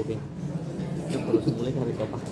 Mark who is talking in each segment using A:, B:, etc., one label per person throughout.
A: Pin. Itu perlu semula cari topak.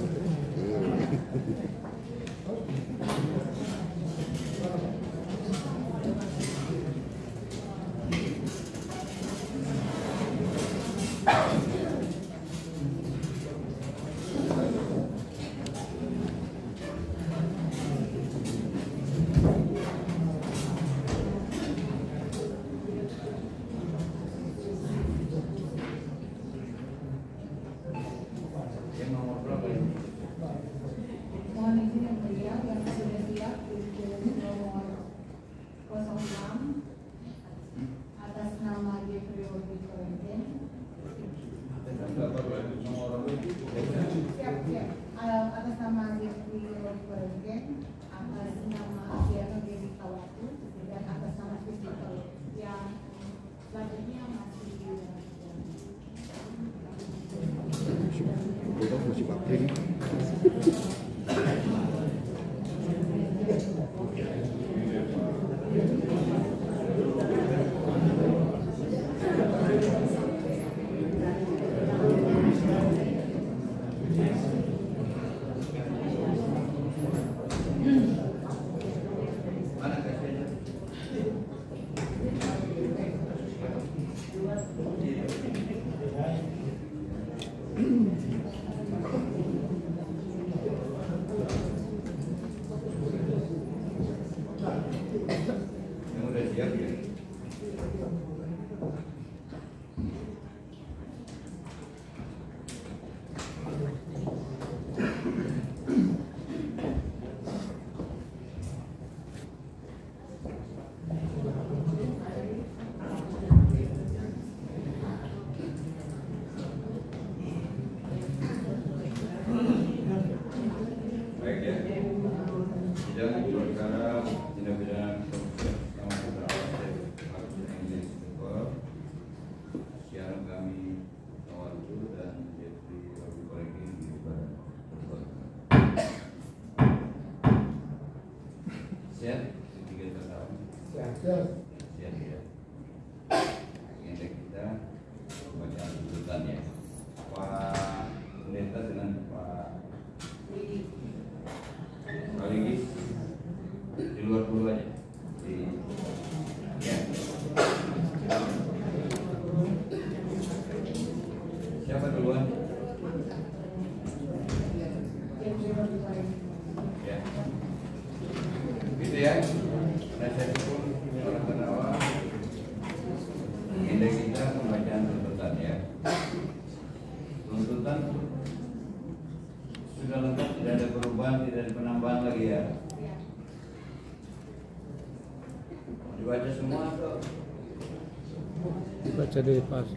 B: Dibaca di pas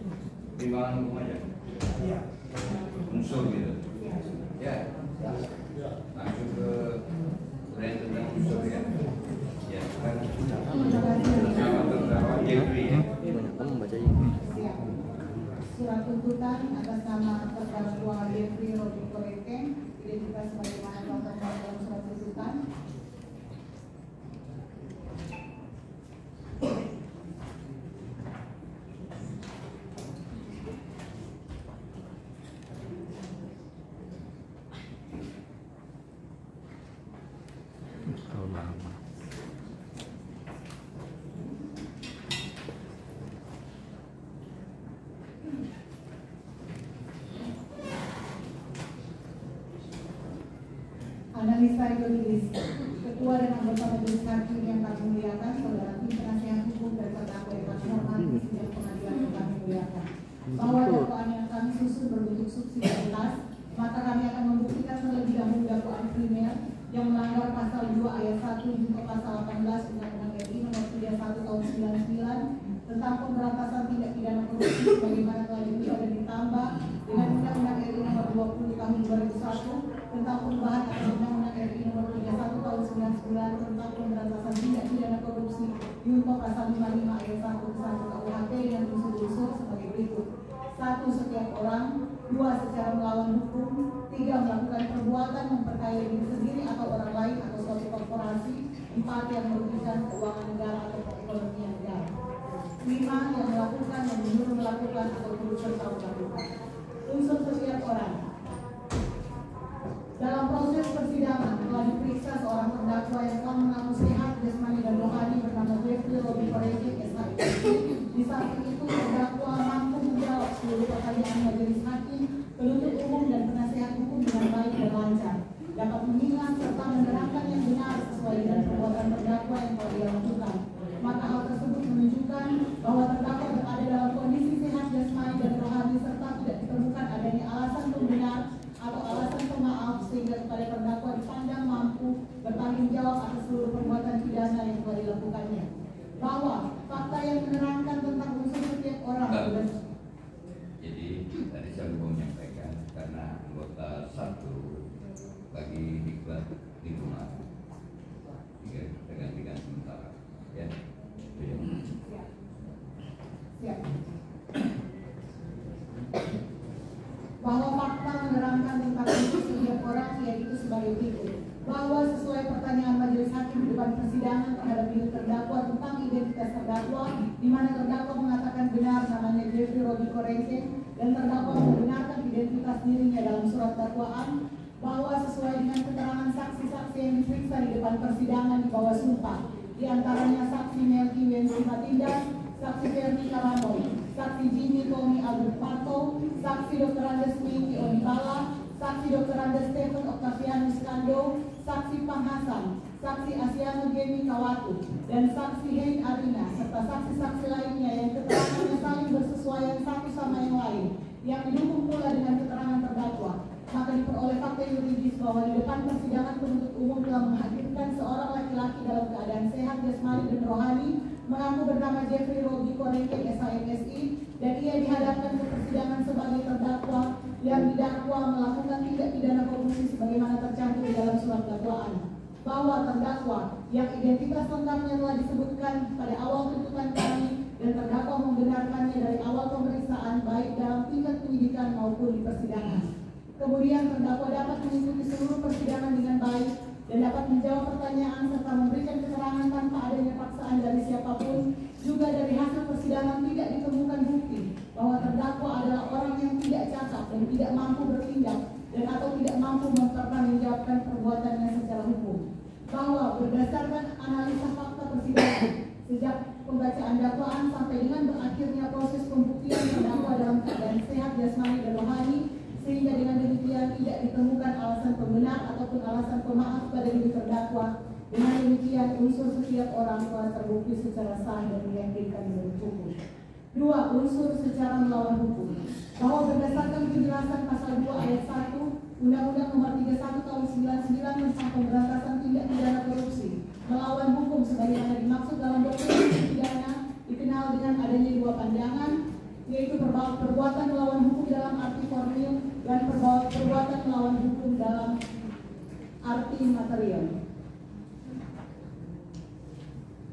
C: timbangan hukum aja unsur gitu ya langsung ke lain tentang unsur ya sekarang sama terdakwa Jeffrey ya
A: Banyak kan membaca ini.
D: Surat tuntutan atas nama terdakwa Jeffrey Robi Koreke identitas sebagaimana telah tertera dalam surat tuntutan. Analisa Idris, Ketua dan anggota Majelis Hakim yang kami muliakan, saudara tim penasihat hukum dan terdakwa Iwan Norman di sidang pengadilan yang kami muliakan. Bahwa dakwaan yang kami susun berbentuk subsidiaritas, maka kami akan membuktikan terlebih dahulu dakwaan primer yang melanggar pasal 2 ayat 1 junto pasal 18 Undang-Undang RI nomor 31 tahun 99 tentang pemberantasan tindak pidana korupsi sebagaimana telah diubah dan ditambah dengan Undang-Undang RI nomor 20 tahun 2001 tentang perubahan atas Undang-Undang RI nomor 31 tahun 99 tentang pemberantasan tindak pidana korupsi junto pasal 55 ayat 1 KUHP dengan unsur-unsur sebagai berikut: 1. Setiap orang. 2. Secara melawan hukum. 3. Melakukan perbuatan memperkaya diri sendiri atau orang lain atau suatu korporasi. 4. Yang merugikan keuangan negara atau perekonomian negara. 5. Yang melakukan, yang menyuruh melakukan atau turut serta melakukan. unsur setiap orang. Dalam proses persidangan telah diperiksa seorang terdakwa yang telah mengaku sehat jasmani dan rohani bernama Jeffrey Robi Korejek SHMSI. Di samping itu terdakwa mampu menjawab seluruh pertanyaan majelis hakim, penuntut umum dan penasehat hukum dengan baik dan lancar, dapat mengingat serta menerangkan yang benar sesuai dengan perbuatan terdakwa yang telah dia lakukan. Maka hal tersebut menunjukkan bahwa terdakwa berada dalam kondisi sehat jasmani dan rohani serta tidak ditemukan adanya alasan pembenar atau alasan pemaaf sehingga kepada terdakwa dipandang mampu bertanggung jawab atas seluruh perbuatan pidana yang telah dilakukannya. Bahwa fakta yang menerangkan tentang unsur setiap orang.
C: Jadi tadi saya mau menyampaikan karena anggota satu bagi diklat lingkungan kita gantikan sementara ya.
D: Siap. Bahwa fakta menerangkan tentang unsur setiap orang yaitu sebagai berikut. Bahwa sesuai pertanyaan majelis hakim di depan persidangan terhadap diri terdakwa tentang identitas terdakwa, di mana terdakwa mengatakan benar namanya Jeffrey Robi Korejek dan terdakwa membenarkan identitas dirinya dalam surat dakwaan, bahwa sesuai dengan keterangan saksi-saksi yang diperiksa di depan persidangan di bawah sumpah, di antaranya saksi Melki Wensi Matindas, saksi Ferdi Karamoy, saksi Jimmy Tommy Albert Pato, saksi Dr. Andes Miki Onibala, saksi Dr. Andes Stephen Octavianus Kando, saksi Pang Hasan, saksi Asiano Gemi Kawatu, dan saksi Hein Arina, serta saksi-saksi lainnya yang keterangannya saling bersesuaian satu sama yang lain, yang didukung pula dengan keterangan terdakwa. Maka diperoleh fakta yuridis bahwa di depan persidangan penuntut umum telah menghadirkan seorang laki-laki dalam keadaan sehat jasmani dan rohani, mengaku bernama Jeffrey Robi Korejek SHMSI, dan ia dihadapkan ke persidangan sebagai terdakwa yang didakwa melakukan tindak pidana korupsi sebagaimana tercantum di dalam surat dakwaan. Bahwa terdakwa yang identitas lengkapnya telah disebutkan pada awal tuntutan kami dan terdakwa membenarkannya dari awal pemeriksaan baik dalam tingkat penyidikan maupun di persidangan. Kemudian terdakwa dapat mengikuti seluruh persidangan dengan baik dan dapat menjawab pertanyaan serta memberikan keterangan tanpa adanya paksaan dari siapapun. Juga dari hasil persidangan tidak ditemukan bukti bahwa terdakwa adalah orang yang tidak cakap dan tidak mampu bertindak dan atau tidak mampu mempertanggungjawabkan perbuatannya secara hukum. Bahwa berdasarkan analisa fakta persidangan sejak pembacaan dakwaan sampai dengan berakhirnya proses pembuktian terdakwa dalam keadaan sehat jasmani dan rohani, sehingga dengan demikian tidak ditemukan alasan pembenar ataupun alasan pemaaf pada diri terdakwa. Dengan demikian unsur setiap orang telah terbukti secara sah dan meyakinkan menurut hukum. 2. Unsur secara melawan hukum. Bahwa berdasarkan penjelasan pasal 2 ayat 1 Undang-Undang Nomor 31 Tahun 99 tentang Pemberantasan Tindak Pidana Korupsi, melawan hukum sebagaimana dimaksud dalam doktrin pidana dikenal dengan adanya dua pandangan, yaitu perbuatan melawan hukum dalam arti formil dan perbuatan melawan hukum dalam arti material.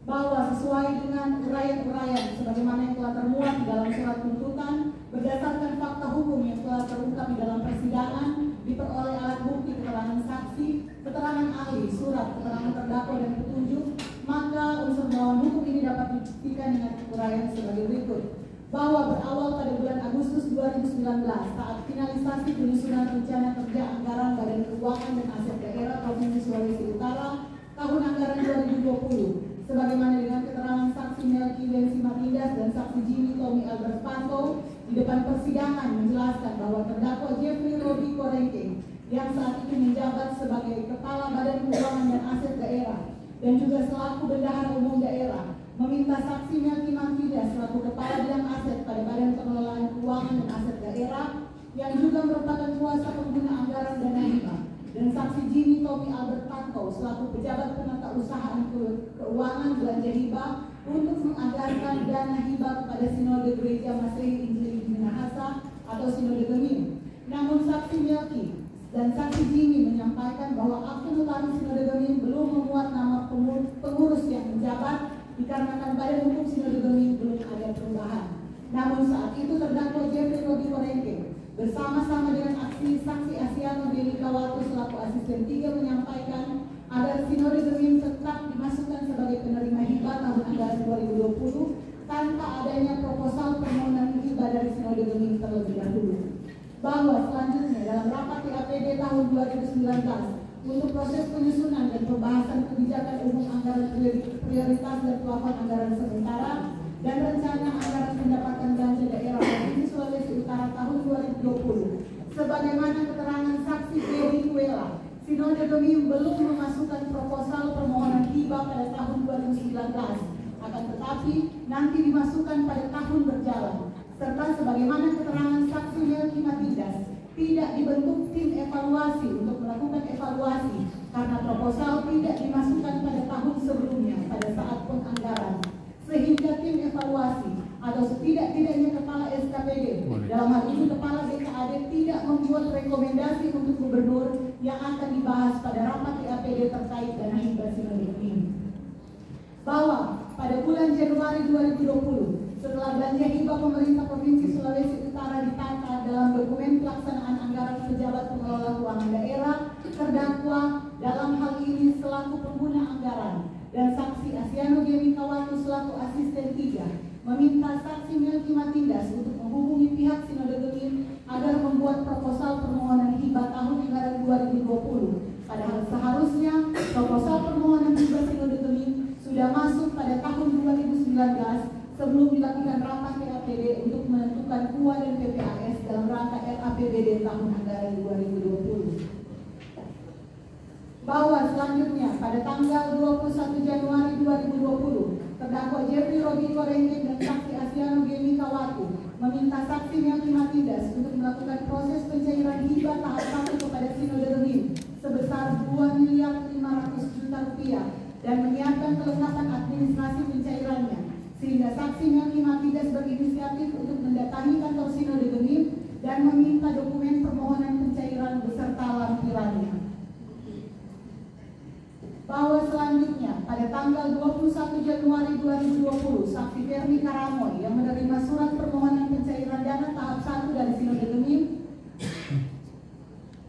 D: Bahwa sesuai dengan uraian-uraian sebagaimana yang telah termuat di dalam surat tuntutan, berdasarkan fakta hukum yang telah terungkap di dalam persidangan, diperoleh alat bukti keterangan saksi, keterangan ahli, surat keterangan terdakwa dan petunjuk, maka unsur melawan hukum ini dapat dibuktikan dengan uraian sebagai berikut. Bahwa berawal pada bulan Agustus 2019 saat finalisasi penyusunan rencana kerja anggaran Badan Keuangan dan Aset Daerah Provinsi Sulawesi Utara tahun anggaran 2020, sebagaimana dengan keterangan saksi Melki Wensi Matindas dan saksi Jimmy Tommy Albert Pato di depan persidangan menjelaskan bahwa terdakwa Jeffrey Robi Korejek yang saat itu menjabat sebagai Kepala Badan Keuangan dan Aset Daerah dan juga selaku Bendahara Umum Daerah meminta saksi Melki Matindas selaku Kepala Bidang Aset pada Badan Pengelolaan Keuangan dan Aset Daerah yang juga merupakan kuasa pengguna anggaran dana hibah, dan saksi Jimmy Tommy Albert Pato selaku pejabat penata usahaan keuangan belanja hibah untuk menganggarkan dana hibah kepada Sinode Gereja Masehi Injili Minahasa atau Sinode Gemim. Namun saksi Melki dan saksi Jimmy menyampaikan bahwa akte notaris Sinode Gemim belum memuat nama pengurus yang menjabat dikarenakan Badan Hukum Sinode Gemim belum ada perubahan. Namun saat itu terdakwa Jeffrey Robi Korejek bersama-sama dengan saksi Asiano Gemi Kawatu selaku asisten 3 menyampaikan agar Sinode Gemim tetap dimasukkan sebagai penerima hibah tahun anggaran 2020 tanpa adanya proposal permohonan hibah dari Sinode Gemim terlebih dahulu. bahwa selanjutnya dalam rapat TAPD tahun 2019 untuk proses penyusunan dan pembahasan kebijakan umum anggaran prioritas dan plafon anggaran sementara dan rencana anggaran pendapatan belanja daerah Provinsi Sulawesi Utara tahun 2020 sebagaimana keterangan saksi Dewi Kuela, Sinode Gemim belum memasukkan proposal permohonan hibah pada tahun 2019, akan tetapi nanti dimasukkan pada tahun berjalan, serta sebagaimana keterangan saksi Melki Matindas tidak dibentuk tim evaluasi untuk melakukan evaluasi karena proposal tidak dimasukkan pada tahun sebelumnya pada saat penganggaran, sehingga tim evaluasi atau setidak-tidaknya kepala SKPD dalam hal ini kepala BKAD tidak membuat rekomendasi untuk gubernur yang akan dibahas pada rapat TAPD terkait dana hibah Sinode ini. Bahwa pada bulan Januari 2020 setelah belanja hibah pemerintah Provinsi Sulawesi Utara ditata dalam dokumen pelaksanaan anggaran pejabat pengelola keuangan daerah, terdakwa dalam hal ini selaku pengguna anggaran dan saksi Asiano Gemikawatu selaku asisten 3 meminta saksi Melki Matindas untuk menghubungi pihak Sinode Gemim agar membuat proposal permohonan hibah tahun anggaran 2020. Padahal seharusnya proposal permohonan hibah Sinode Gemim sudah masuk pada tahun 2019 sebelum dilakukan rapat TAPD untuk menentukan KUA dan PPAS dalam rangka RAPBD tahun anggaran 2020. Bahwa selanjutnya pada tanggal 21 Januari 2020 terdakwa Jeffrey Robi Korengke dan saksi Asiano Gemikawatu meminta saksi Melki Matindas untuk melakukan proses pencairan hibah tahap 1 kepada Sinode Gemim sebesar 2.500.000.000 rupiah dan menyiapkan kelengkapan administrasi pencairannya, sehingga saksi Melki Matindas berinisiatif untuk mendatangi kantor Sinode Gemim dan meminta dokumen permohonan pencairan beserta lampirannya. Bahwa selanjutnya pada tanggal 21 Januari 2020 saksi Fermi Karamoy yang menerima surat permohonan pencairan dana tahap 1 dari Sinode Gemim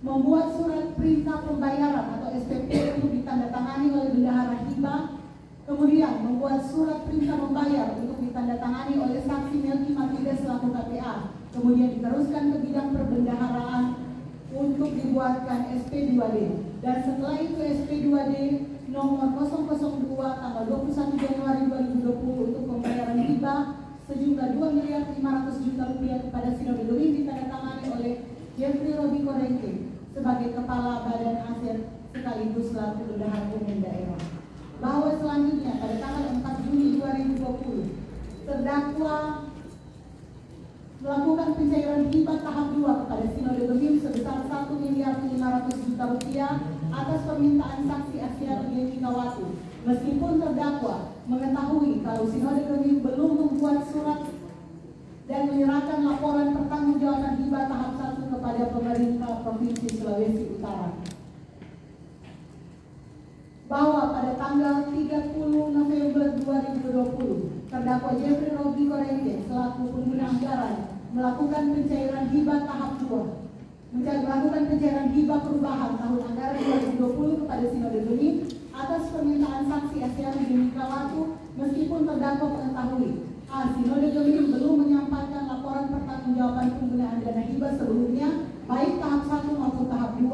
D: membuat surat perintah pembayaran atau SPP untuk ditandatangani oleh bendahara hibah, kemudian membuat surat perintah membayar untuk ditandatangani oleh saksi Melki Matindas selaku KPA, kemudian diteruskan ke bidang perbendaharaan untuk dibuatkan SP2D, dan setelah itu SP2D nomor 002 tanggal 21 Januari 2020 untuk pembayaran hibah sejumlah 2.500.000.000 rupiah kepada Sinode Gemim ditandatangani oleh Jeffrey Robi Korengke sebagai Kepala Badan Aset sekaligus selaku Bendahara Umum Daerah. Bahwa selanjutnya pada tanggal 4 Juni 2020 terdakwa melakukan pencairan hibah tahap 2 kepada Sinode Gemim sebesar 1.500.000.000 rupiah atas permintaan saksi Asiano Gemikawatu, meskipun terdakwa mengetahui kalau Sinode Gemim belum membuat surat dan menyerahkan laporan pertanggungjawaban hibah tahap 1 kepada pemerintah Provinsi Sulawesi Utara. Bahwa pada tanggal 30 November 2020 terdakwa Jeffrey Robi Korengke selaku pengguna anggaran melakukan pencairan hibah tahap 2, melakukan pencairan hibah perubahan tahun anggaran 2020 kepada Sinode Gemim atas permintaan saksi Asiano Gemikawatu, meskipun terdakwa mengetahui Sinode Gemim belum menyampaikan laporan pertanggungjawaban penggunaan dana hibah sebelumnya, baik tahap 1 maupun tahap 2.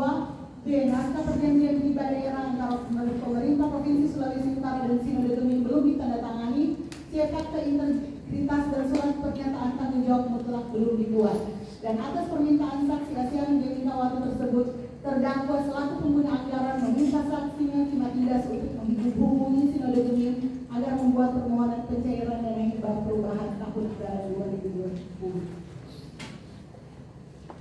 D: Naskah perjanjian hibah daerah antara pemerintah Provinsi Sulawesi Utara dan Sinode Gemim belum ditandatangani, cetak integritas dan surat pernyataan tanggung jawab mutlak belum dibuat. Dan atas permintaan saksi Asiano Gemikawatu tersebut, terdakwa selaku pengguna anggaran meminta saksi Melki Matindas untuk menghubungi Sinode Gemim agar membuat permohonan pencairan dana hibah perubahan tahun anggaran 2020.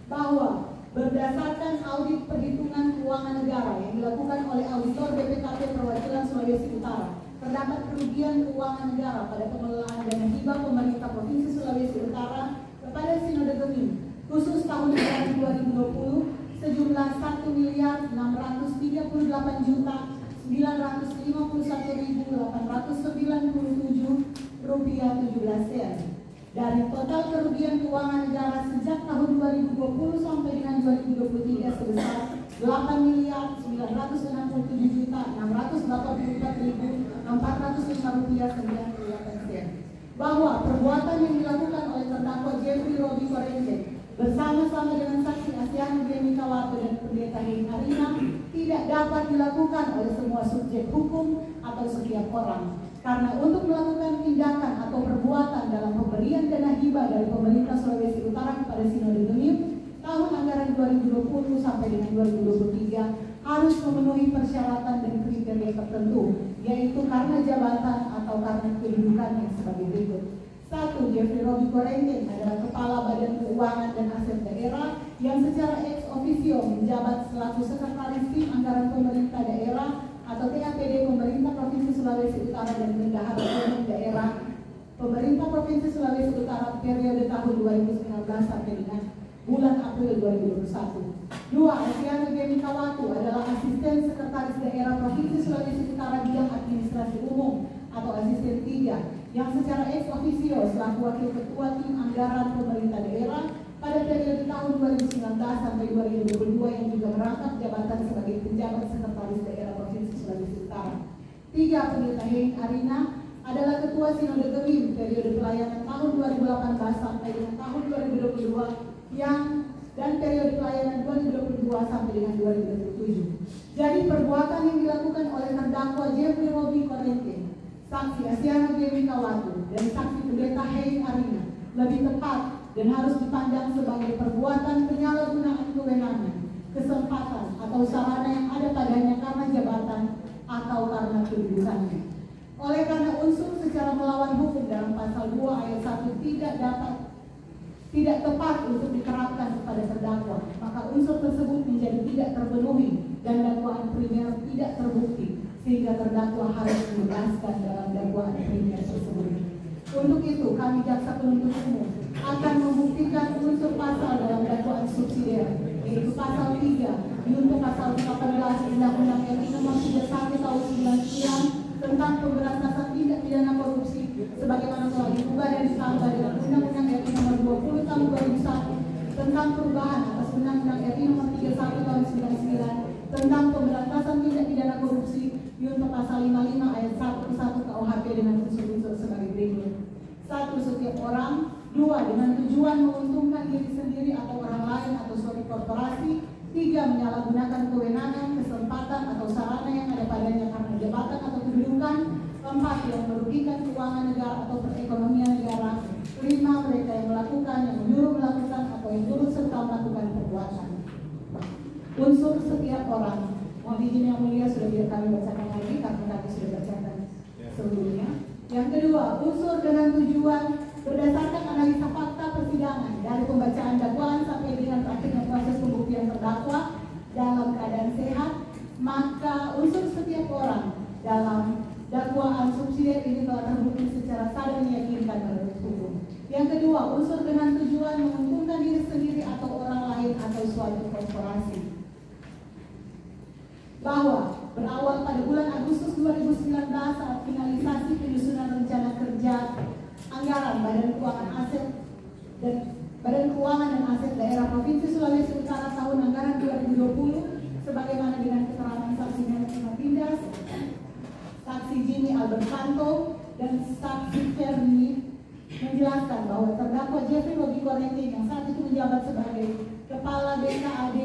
D: Bahwa berdasarkan audit perhitungan keuangan negara yang dilakukan oleh auditor BPKP Perwakilan Sulawesi Utara, terdapat kerugian keuangan negara pada pengelolaan dana hibah pemerintah Provinsi Sulawesi Utara kepada Sinode Gemim khusus tahun anggaran 2020 sejumlah 1.951.897 rupiah 17 sen. Dari total kerugian keuangan negara sejak tahun 2020 sampai dengan 2023 sebesar 8.967.684.405 rupiah 98 sen. Bahwa perbuatan yang dilakukan oleh terdakwa Jeffrey Robi Korengke bersama-sama dengan saksi orang. Karena untuk melakukan tindakan atau perbuatan dalam pemberian dana hibah dari pemerintah Sulawesi Utara kepada Sinode Gemim tahun anggaran 2020 sampai dengan 2023 harus memenuhi persyaratan dan kriteria tertentu, yaitu karena jabatan atau karena kedudukannya sebagai berikut. 1. Jeffrey Robi Korenten adalah Kepala Badan Keuangan dan Aset Daerah yang secara ex officio menjabat selaku Sekretaris Tim Anggaran Pemerintah Daerah atau TAPD Pemerintah Provinsi Sulawesi Utara dan Bendahara Umum Daerah Pemerintah Provinsi Sulawesi Utara periode tahun 2019 sampai dengan bulan April 2021. 2. Asiano Gemi Kawatu adalah Asisten Sekretaris Daerah Provinsi Sulawesi Utara bidang Administrasi Umum atau Asisten 3 yang secara ex officio selaku Wakil Ketua Tim Anggaran Pemerintah Daerah pada periode tahun 2019 sampai 2022 yang juga merangkap jabatan sebagai penjabat Sekretaris Daerah Provinsi Sulawesi Utara. 3. Pendeta Hein Arina adalah Ketua Sinode Gemim periode pelayanan tahun 2018 sampai dengan tahun 2022 dan periode pelayanan 2022 sampai dengan 2027. Jadi perbuatan yang dilakukan oleh terdakwa Jeffrey Robi Korenten, saksi Asiano Gemi Kawatu, dan saksi pendeta Hein Arina lebih tepat dan harus dipandang sebagai perbuatan penyalahgunaan kewenangan, kesempatan atau sarana yang ada padanya karena jabatan atau karena kedudukannya. Oleh karena unsur secara melawan hukum dalam pasal 2 ayat 1 tidak tepat untuk diterapkan kepada terdakwa, maka unsur tersebut menjadi tidak terpenuhi dan dakwaan primer tidak terbukti, sehingga terdakwa harus dibebaskan dalam dakwaan primer tersebut. Untuk itu, kami jaksa penuntut umum akan membuktikan unsur pasal dalam dakwaan subsidiar, yaitu pasal 3 junto pasal 18 Undang-Undang RI Nomor 31 Tahun 99 tentang pemberantasan tindak pidana korupsi, sebagaimana telah diubah dan ditambah dengan Undang-Undang RI Nomor 20 Tahun 2001 tentang perubahan atas Undang-Undang RI Nomor 31 Tahun 99 tentang pemberantasan tindak pidana korupsi junto pasal 55 ayat 1 ke 1 KUHP dengan unsur-unsur sebagai berikut. 1. Setiap orang. 2. Dengan tujuan menguntungkan diri sendiri atau orang lain atau suatu korporasi. 3. Menyalahgunakan kewenangan, kesempatan atau sarana yang ada padanya karena jabatan atau kedudukan. 4. Yang merugikan keuangan negara atau perekonomian negara. 5. Mereka yang melakukan, yang menyuruh melakukan atau yang turut serta melakukan perbuatan. Unsur setiap orang. Mohon izin yang mulia sudah tidak kami bacakan lagi karena kami sudah bacakan sebelumnya. Yang kedua, unsur dengan tujuan berdasarkan analisa fakta persidangan dari pembacaan dakwaan sampai dengan akhirnya proses pembuktian terdakwa dalam keadaan sehat, maka unsur setiap orang dalam dakwaan subsidiar ini telah terbukti secara sah dan meyakinkan menurut hukum. Yang kedua, unsur dengan tujuan menguntungkan diri sendiri atau orang lain atau suatu korporasi. Bahwa berawal pada bulan Agustus 2019 saat finalisasi penyusunan rencana kerja anggaran Badan Keuangan dan Aset Daerah Provinsi Sulawesi Utara tahun anggaran 2020 sebagaimana dengan keterangan saksi Melki Mapindas, saksi Jimmy Albert Panto, dan saksi Ferni menjelaskan bahwa terdakwa Jeffrey Robi Korenten yang saat itu menjabat sebagai Kepala BKAD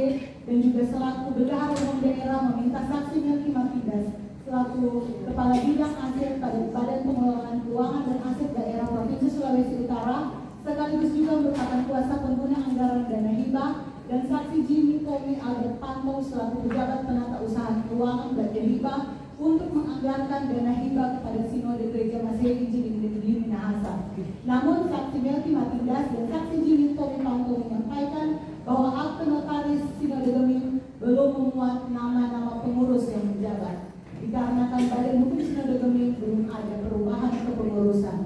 D: dan juga selaku Bendahara Umum Daerah meminta saksi Melki Mapindas selaku Kepala Bidang Aset pada Badan Pengelolaan Keuangan dan Aset Daerah Provinsi Sulawesi Utara sekaligus juga merupakan kuasa pengguna anggaran dana hibah, dan saksi Jimmy Tommy Albert Panto selaku pejabat penata usaha keuangan bagian hibah untuk menganggarkan dana hibah kepada Sinode Gereja Masehi di Minahasa. Namun saksi Melki Mapindas dan saksi Jimmy Tommy Panto menyampaikan bahwa akte notaris Sinode Gemim belum memuat nama-nama pengurus yang menjabat, dikarenakan Badan Hukum Sinode Gemim belum ada perubahan kepengurusan.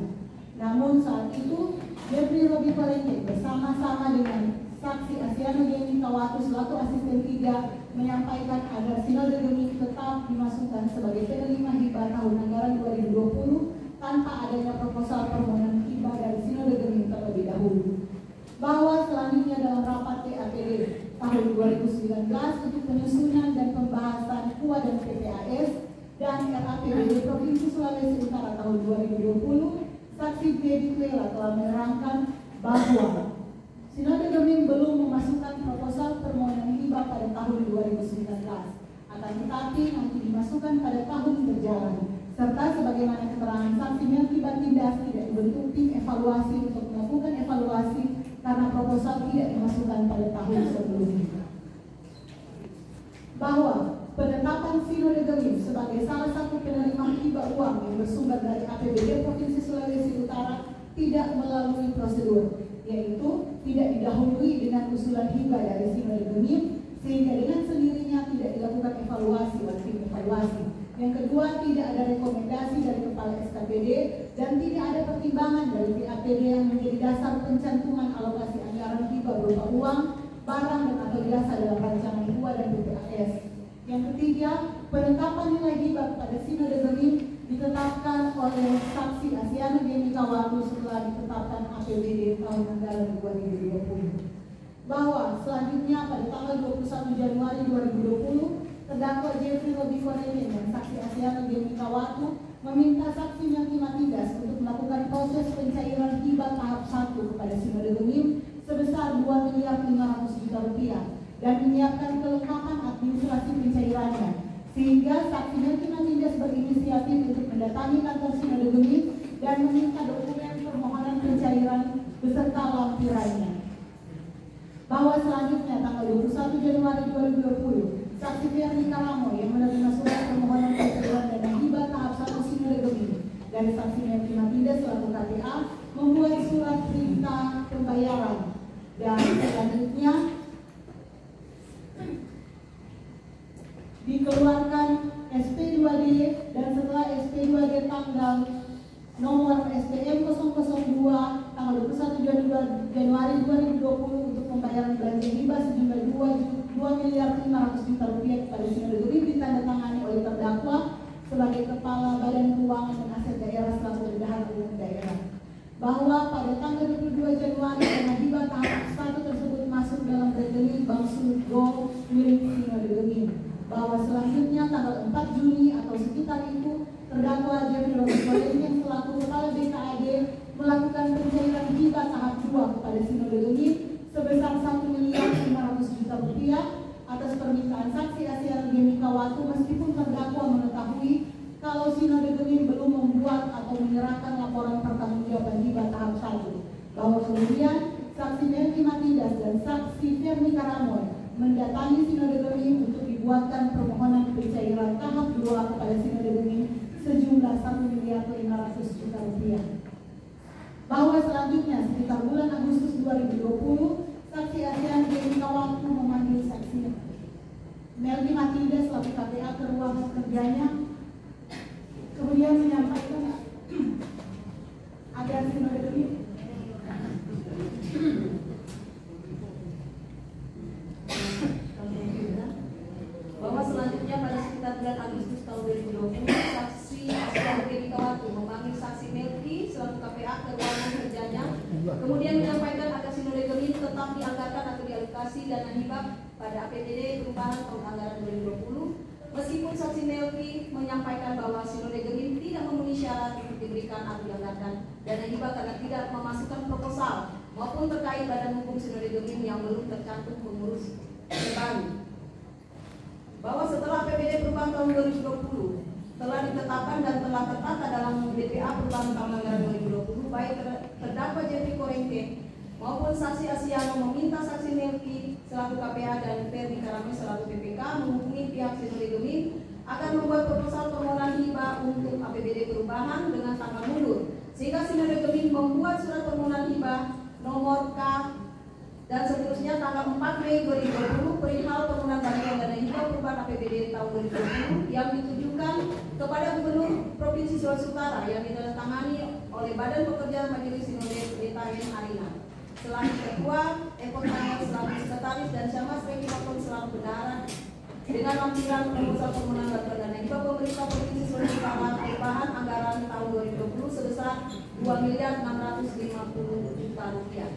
D: Namun saat itu Jeffrey Robi Korenten bersama-sama dengan saksi Asiano Gemi Kawatu selaku asisten 3 menyampaikan agar Sinode Gemim tetap dimasukkan sebagai penerima hibah tahun anggaran 2020 tanpa adanya proposal permohonan hibah dari Sinode Gemim terlebih dahulu. Bahwa selanjutnya dalam rapat TAPD tahun 2019 untuk penyusunan dan pembahasan KUA dan PPAS dan RAPBD Provinsi Sulawesi Utara tahun 2020, saksi Dedi Twela telah menerangkan bahwa Sinode Gemim belum memasukkan proposal permohonan hibah pada tahun 2019, akan tetapi nanti dimasukkan pada tahun berjalan serta sebagaimana keterangan saksi Melki Batindas tidak dibentuk tim evaluasi untuk melakukan evaluasi karena proposal tidak dimasukkan pada tahun sebelumnya. Bahwa penetapan Sinode Gemim sebagai salah satu penerima hibah uang yang bersumber dari APBD Provinsi Sulawesi Utara tidak melalui prosedur, yaitu tidak didahului dengan usulan hibah dari Sinode Gemim, sehingga dengan sendirinya tidak dilakukan evaluasi oleh tim evaluasi. Yang kedua, tidak ada rekomendasi dari Kepala SKPD dan tidak ada pertimbangan dari PAPD yang menjadi dasar pencantuman alokasi anggaran hibah berupa uang, barang dan atau jasa dalam rancangan hibah dan BPAS. Yang ketiga, penetapan nilai hibah pada Sinode Gemim ditetapkan oleh saksi Asiana Gemikawatu setelah ditetapkan APBD tahun anggaran 2020. Bahwa selanjutnya pada tanggal 21 Januari 2020 terdakwa Jeffrey Robi Korene dan saksi Asiana Gemikawatu meminta saksi Melki Batindas untuk melakukan proses pencairan hibah tahap 1 kepada Sinode Gemim sebesar 2.500.000 rupiah dan menyiapkan kelengkapan administrasi pencairannya, sehingga saksi Melki Batindas berinisiatif untuk mendatangi kantor Sinode Gemim dan meminta dokumen permohonan pencairan beserta lampirannya. Bahwa selanjutnya tanggal 21 Januari 2020 saksi Ferry Karamo yang menerima surat permohonan pencairan dana hibah tahap 1 Sinode Gemim dari saksi Melki Batindas selaku KPA membuat surat perintah pembayaran, dan selanjutnya dikeluarkan SP2D, dan setelah SP2D tanggal nomor SPM 002 tanggal 21 Januari 2020 untuk pembayaran belanja hibah sejumlah 2.500.000 rupiah kepada Sinode Gemim ditandatangani oleh terdakwa sebagai Kepala Badan Keuangan dan Aset Daerah selaku Bendahara Umum Daerah. Bahwa pada tanggal 22 Januari dana hibah tahap 1 tersebut masuk dalam rekening Bank Sudgo milik Sinode Gemim. Bahwa selanjutnya tanggal 4 Juni atau sekitar itu terdakwa Jeffrey Robi Korene yang selaku Kepala BKAD melakukan pencairan hibah tahap 2 kepada Sinode Gemim sebesar 1.500.000 rupiah atas permintaan saksi Asiana Gemikawatu, meskipun terdakwa mengetahui kalau Sinode Gemim belum membuat atau menyerahkan laporan pertanggungjawaban hibah tahap 1. Bahwa kemudian saksi Melki Batindas dan saksi Ferry Karamo mendatangi Sinode Gemim untuk dibuatkan permohonan pencairan tahap 2 kepada Sinode Gemim sejumlah 1.500.000 rupiah. Bahwa selanjutnya sekitar bulan Agustus 2020 saksi Asiana Gemikawatu memanggil saksi Melki Batindas selaku KPA ke ruang kerjanya, kemudian menyampaikan agar Sinode Gemim
E: bahwa selanjutnya pada sekitar bulan Agustus tahun 2020 saksi Asiana Gemikawatu memanggil saksi Melki selaku KPA ke ruangan kerjanya, kemudian menyampaikan agar Sinode Gemim tetap dianggarkan atau dialokasi dana hibah pada APBD perubahan tahun anggaran 2020, meskipun saksi Melki menyampaikan bahwa Sinode Gemim tidak memenuhi syarat untuk diberikan atau dianggarkan dana hibah karena tidak memasukkan proposal maupun terkait badan hukum Sinode Gemim yang belum tercantum pengurus terbaru. Bahwa setelah APBD perubahan tahun 2020 telah ditetapkan dan telah tertata dalam DPA perubahan tahun anggaran 2020, baik terdakwa Jeffrey Korene maupun saksi Asiano meminta saksi Melki selaku KPA dan Ferry Karamo selaku PPK menghubungi pihak Sinode Gemim akan membuat proposal permohonan hibah untuk APBD perubahan dengan tanggal mundur, sehingga Sinode Gemim membuat surat permohonan hibah nomor K dan seterusnya tanggal 4 Mei 2020 perihal permohonan bantuan dana hibah perubahan APBD tahun 2020 yang ditujukan kepada Gubernur Provinsi Sulawesi Utara yang ditandatangani oleh Badan Pekerja Majelis Sinode Pendeta Hen Arina selaku Ketua, Eko Tangan selaku Sekretaris, dan Syamas Reki Mapun selaku Bendahara, dengan lampiran proposal permohonan bantuan dana hibah pemerintah Provinsi Sulawesi Utara perubahan anggaran tahun 2020 sebesar 2.650.000 rupiah.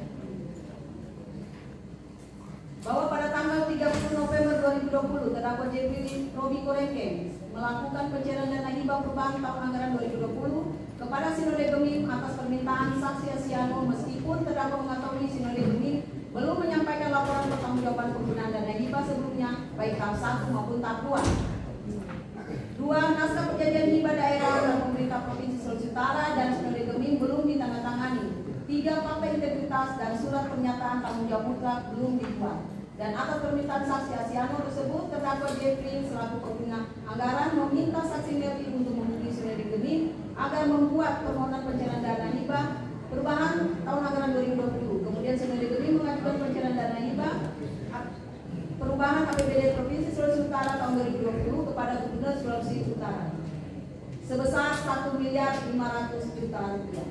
E: Bahwa pada tanggal 30 November 2020 terdakwa Jeffrey Robi Korene melakukan pencairan dana hibah perubahan tahun anggaran 2020 kepada Sinode Gemim atas permintaan saksi Asiano, meskipun terdakwa mengetahui Sinode Gemim belum menyampaikan laporan pertanggungjawaban penggunaan dana hibah sebelumnya baik tahap 1 maupun tahap 2. 2. Naskah perjanjian hibah daerah dan integritas dan surat pernyataan tanggung jawab mutlak belum dibuat. Dan atas permintaan saksi Asiano tersebut, terdakwa Jeffrey selaku pengguna anggaran meminta saksi Melki untuk menghubungi Sunardi Gemim agar membuat permohonan pencairan dana hibah perubahan tahun anggaran 2020. Kemudian Sunardi Gemim mengajukan pencairan dana hibah perubahan APBD Provinsi Sulawesi Utara tahun 2020 kepada Gubernur Sulawesi Utara sebesar 1.500.000.000 rupiah.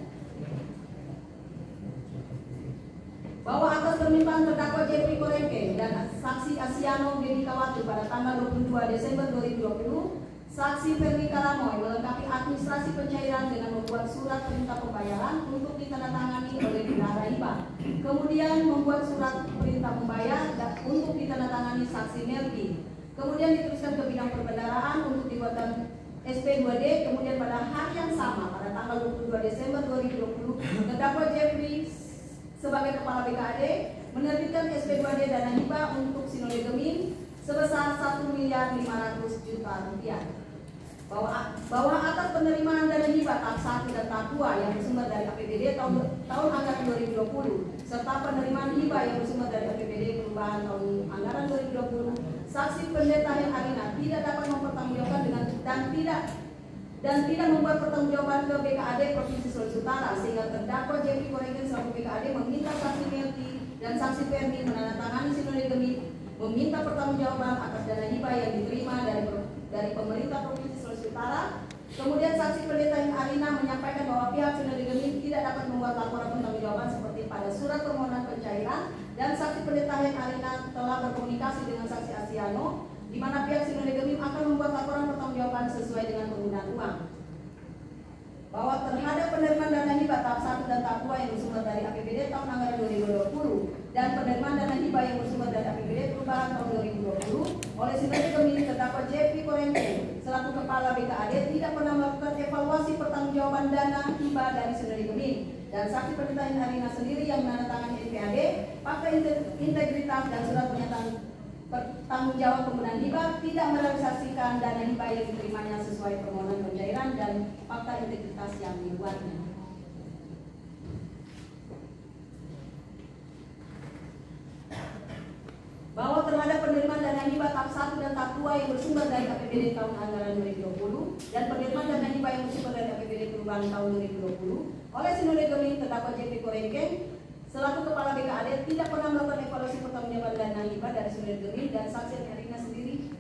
E: Bahwa atas permintaan terdakwa Jeffrey Korengke dan saksi Asiano Gedi Kawatu pada tanggal 22 Desember 2020, saksi Ferdi Karamoy melengkapi administrasi pencairan dengan membuat surat perintah pembayaran untuk ditandatangani oleh bendahara hibah. Kemudian membuat surat perintah membayar untuk ditandatangani saksi Melki. Kemudian diteruskan ke bidang perbendaharaan untuk dibuatkan SP2D. Kemudian pada hari yang sama pada tanggal 22 Desember 2020, terdakwa Jeffrey sebagai kepala BKAD menerbitkan SP2D dana hibah untuk Sunardi Gemim sebesar 1.500.000.000 rupiah. Bahwa atas penerimaan dana hibah tahap 1 dan tahap 2 yang bersumber dari APBD tahun anggaran 2020 serta penerimaan hibah yang bersumber dari APBD perubahan tahun anggaran 2020, saksi pendeta yang Arina tidak dapat mempertanggungjawabkan dan tidak membuat pertanggungjawaban ke BKAD Provinsi Sulawesi Utara, sehingga terdakwa Jeffrey Korengke selaku BKAD meminta saksi Melki dan saksi Ferdi menandatangani Sunardi Gemim meminta pertanggungjawaban atas dana hibah yang diterima dari pemerintah Provinsi Sulawesi Utara. Kemudian saksi pendeta yang Arina menyampaikan bahwa pihak Sunardi Gemim tidak dapat membuat laporan pertanggungjawaban seperti pada surat permohonan pencairan, dan saksi pendeta yang Arina telah berkomunikasi dengan saksi Asiano di mana pihak Sunardi Gemim akan membuat laporan pertanggungjawaban sesuai dengan penggunaan uang. Bahwa terhadap penerimaan dana hibah tahap 1 dan tahap 2 yang bersumber dari APBD tahun anggaran 2020 dan penerimaan dana hibah yang bersumber dari APBD perubahan tahun 2020 oleh Sunardi Gemim, terdakwa Jeffrey Korengke selaku kepala BKAD tidak pernah melakukan evaluasi pertanggungjawaban dana hibah dari Sunardi Gemim, dan saksi pendeta Arina sendiri yang menandatangani NPAD, fakta integritas dan surat pernyataan tanggung jawab penggunaan hibah tidak merealisasikan dana hibah yang diterimanya sesuai permohonan pencairan dan fakta integritas yang dibuatnya. Bahwa terhadap penerimaan dana hibah tahap 1 dan tahap 2 yang bersumber dari APBD tahun anggaran 2020 dan penerimaan dana hibah yang bersumber dari APBD perubahan tahun 2020 oleh Sunardi Gemim, terdakwa Jeffrey Korengke selaku kepala BKAD tidak pernah melakukan evaluasi pertanggungjawaban dana hibah dari Sunardi Gemim, dan saksi Arina sendiri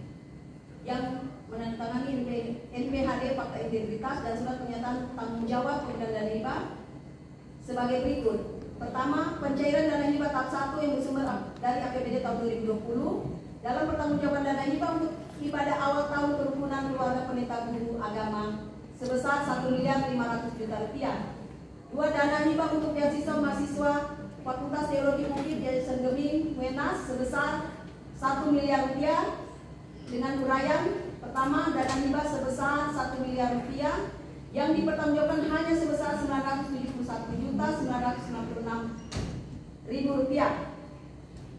E: yang menandatangani NPHD fakta integritas dan surat pernyataan tanggung jawab penggunaan dana hibah sebagai berikut. Pertama, pencairan dana hibah tahap 1 yang bersumber dari APBD tahun 2020 dalam pertanggungjawaban dana hibah untuk ibadah awal tahun kerukunan keluarga pendeta guru agama sebesar 1.500.000.000 rupiah. 2, dana hibah untuk beasiswa mahasiswa Fakultas Teologi Bukit Yayasan Gemim Wenas sebesar 1 miliar rupiah dengan uraian. Pertama, dana hibah sebesar 1 miliar rupiah yang dipertanggungjawabkan hanya sebesar 971.996.000 rupiah.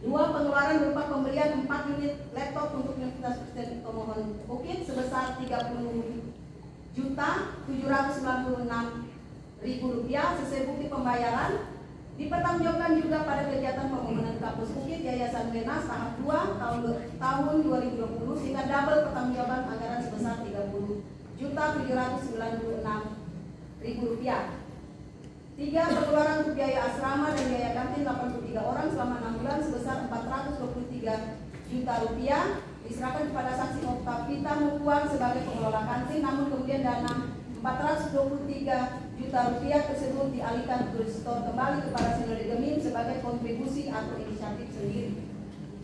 E: 2, pengeluaran berupa pembelian 4 unit laptop untuk Universitas Kristen Pemohon Bukit sebesar 30.796.000 rupiah sesuai bukti pembayaran. Dipertanggungjawabkan juga pada kegiatan pembangunan kampus Bukit Yayasan Wenas tahap 2 tahun 2020 sehingga double pertanggungjawaban anggaran sebesar 30.796.000 rupiah. 3, pengeluaran untuk biaya asrama dan biaya kantin 83 orang selama 6 bulan sebesar 423 juta rupiah diserahkan kepada saksi Oktavita Mukuan sebagai pengelola kantin, namun kemudian dana 423 juta rupiah tersebut dialihkan ke store kembali kepada Sunardi Gemim sebagai kontribusi atau inisiatif sendiri.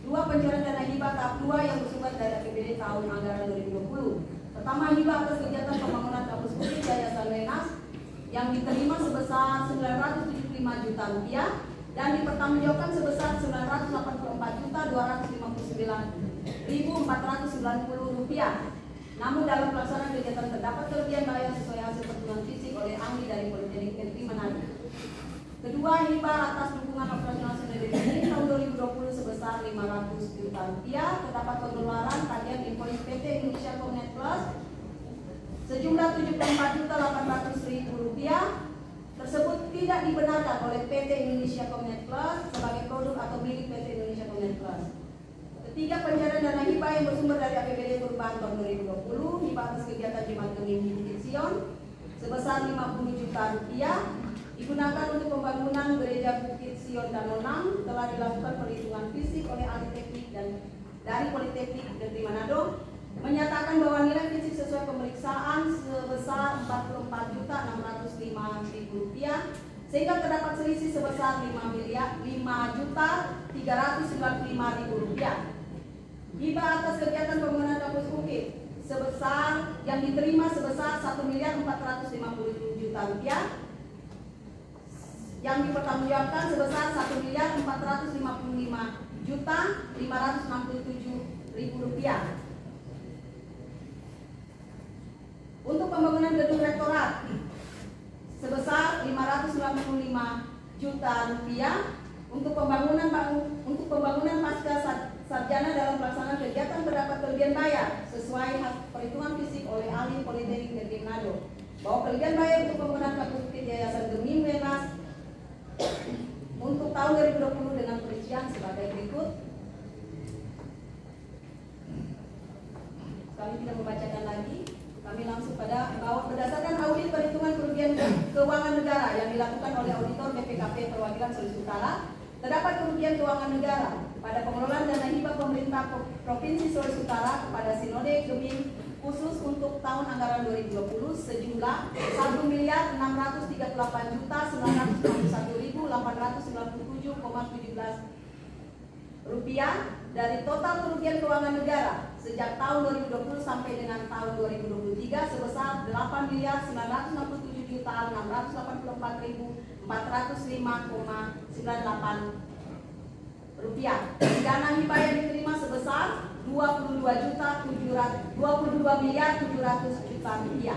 E: 2, pencairan dana hibah tahap 2 yang bersumber dari APBD tahun anggaran 2020. Pertama, hibah atas kegiatan pembangunan kampus Bukit Yayasan Wenas yang diterima sebesar 975 juta rupiah dan dipertanggungjawabkan sebesar 984.259.490 rupiah. Namun dalam pelaksanaan kegiatan terdapat kelebihan bayar sesuai hasil pertemuan fisik oleh ahli dari Politeknik Negeri Manado. Kedua, hibah atas dukungan operasional Sunardi Gemim tahun 2020 sebesar 500 juta rupiah. Terdapat pengeluaran tagihan invoice PT Indonesia Comnet Plus sejumlah 74.800.000 rupiah. Tersebut tidak dibenarkan oleh PT Indonesia Comnet Plus sebagai produk atau milik PT Indonesia Comnet Plus. Ketiga, pencairan dana hibah yang bersumber dari APBD perubahan tahun 2020 hibah atas kegiatan Jemaat Gemim di Bukit Sion sebesar 50 juta rupiah digunakan untuk pembangunan gereja Bukit Sion Danau 6 telah dilakukan perhitungan fisik oleh ahli teknik dan dari Politeknik Negeri Manado menyatakan bahwa nilai fisik sesuai pemeriksaan sebesar Rp44.605.000 sehingga terdapat selisih sebesar Rp5.395.000. Hibah atas kegiatan pembangunan kampus UKIP sebesar yang diterima sebesar Rp1.450.000 yang dipertanggungjawabkan sebesar Rp1.455.567.000. Untuk pembangunan gedung rektorat sebesar Rp595 juta. Untuk pembangunan pasca sarjana dalam pelaksanaan kegiatan terdapat kelebihan bayar sesuai perhitungan fisik oleh ahli Politeknik Negeri Manado bahwa kelebihan bayar untuk pembangunan kampus Yayasan Gemim Wenas untuk tahun 2020 dengan perincian sebagai berikut. Kami tidak membacakan lagi. Kami langsung pada bahwa berdasarkan audit perhitungan kerugian keuangan negara yang dilakukan oleh auditor BPKP Perwakilan Sulawesi Utara, terdapat kerugian keuangan negara pada pengelolaan dana hibah pemerintah Provinsi Sulawesi Utara kepada Sinode Gemim khusus untuk tahun anggaran 2020 sejumlah Rp1.938.997,17 dari total kerugian keuangan negara sejak tahun 2020 sampai dengan tahun 2023 sebesar Rp8.997.405,98. Dana hibah yang diterima sebesar Rp22.700.000.000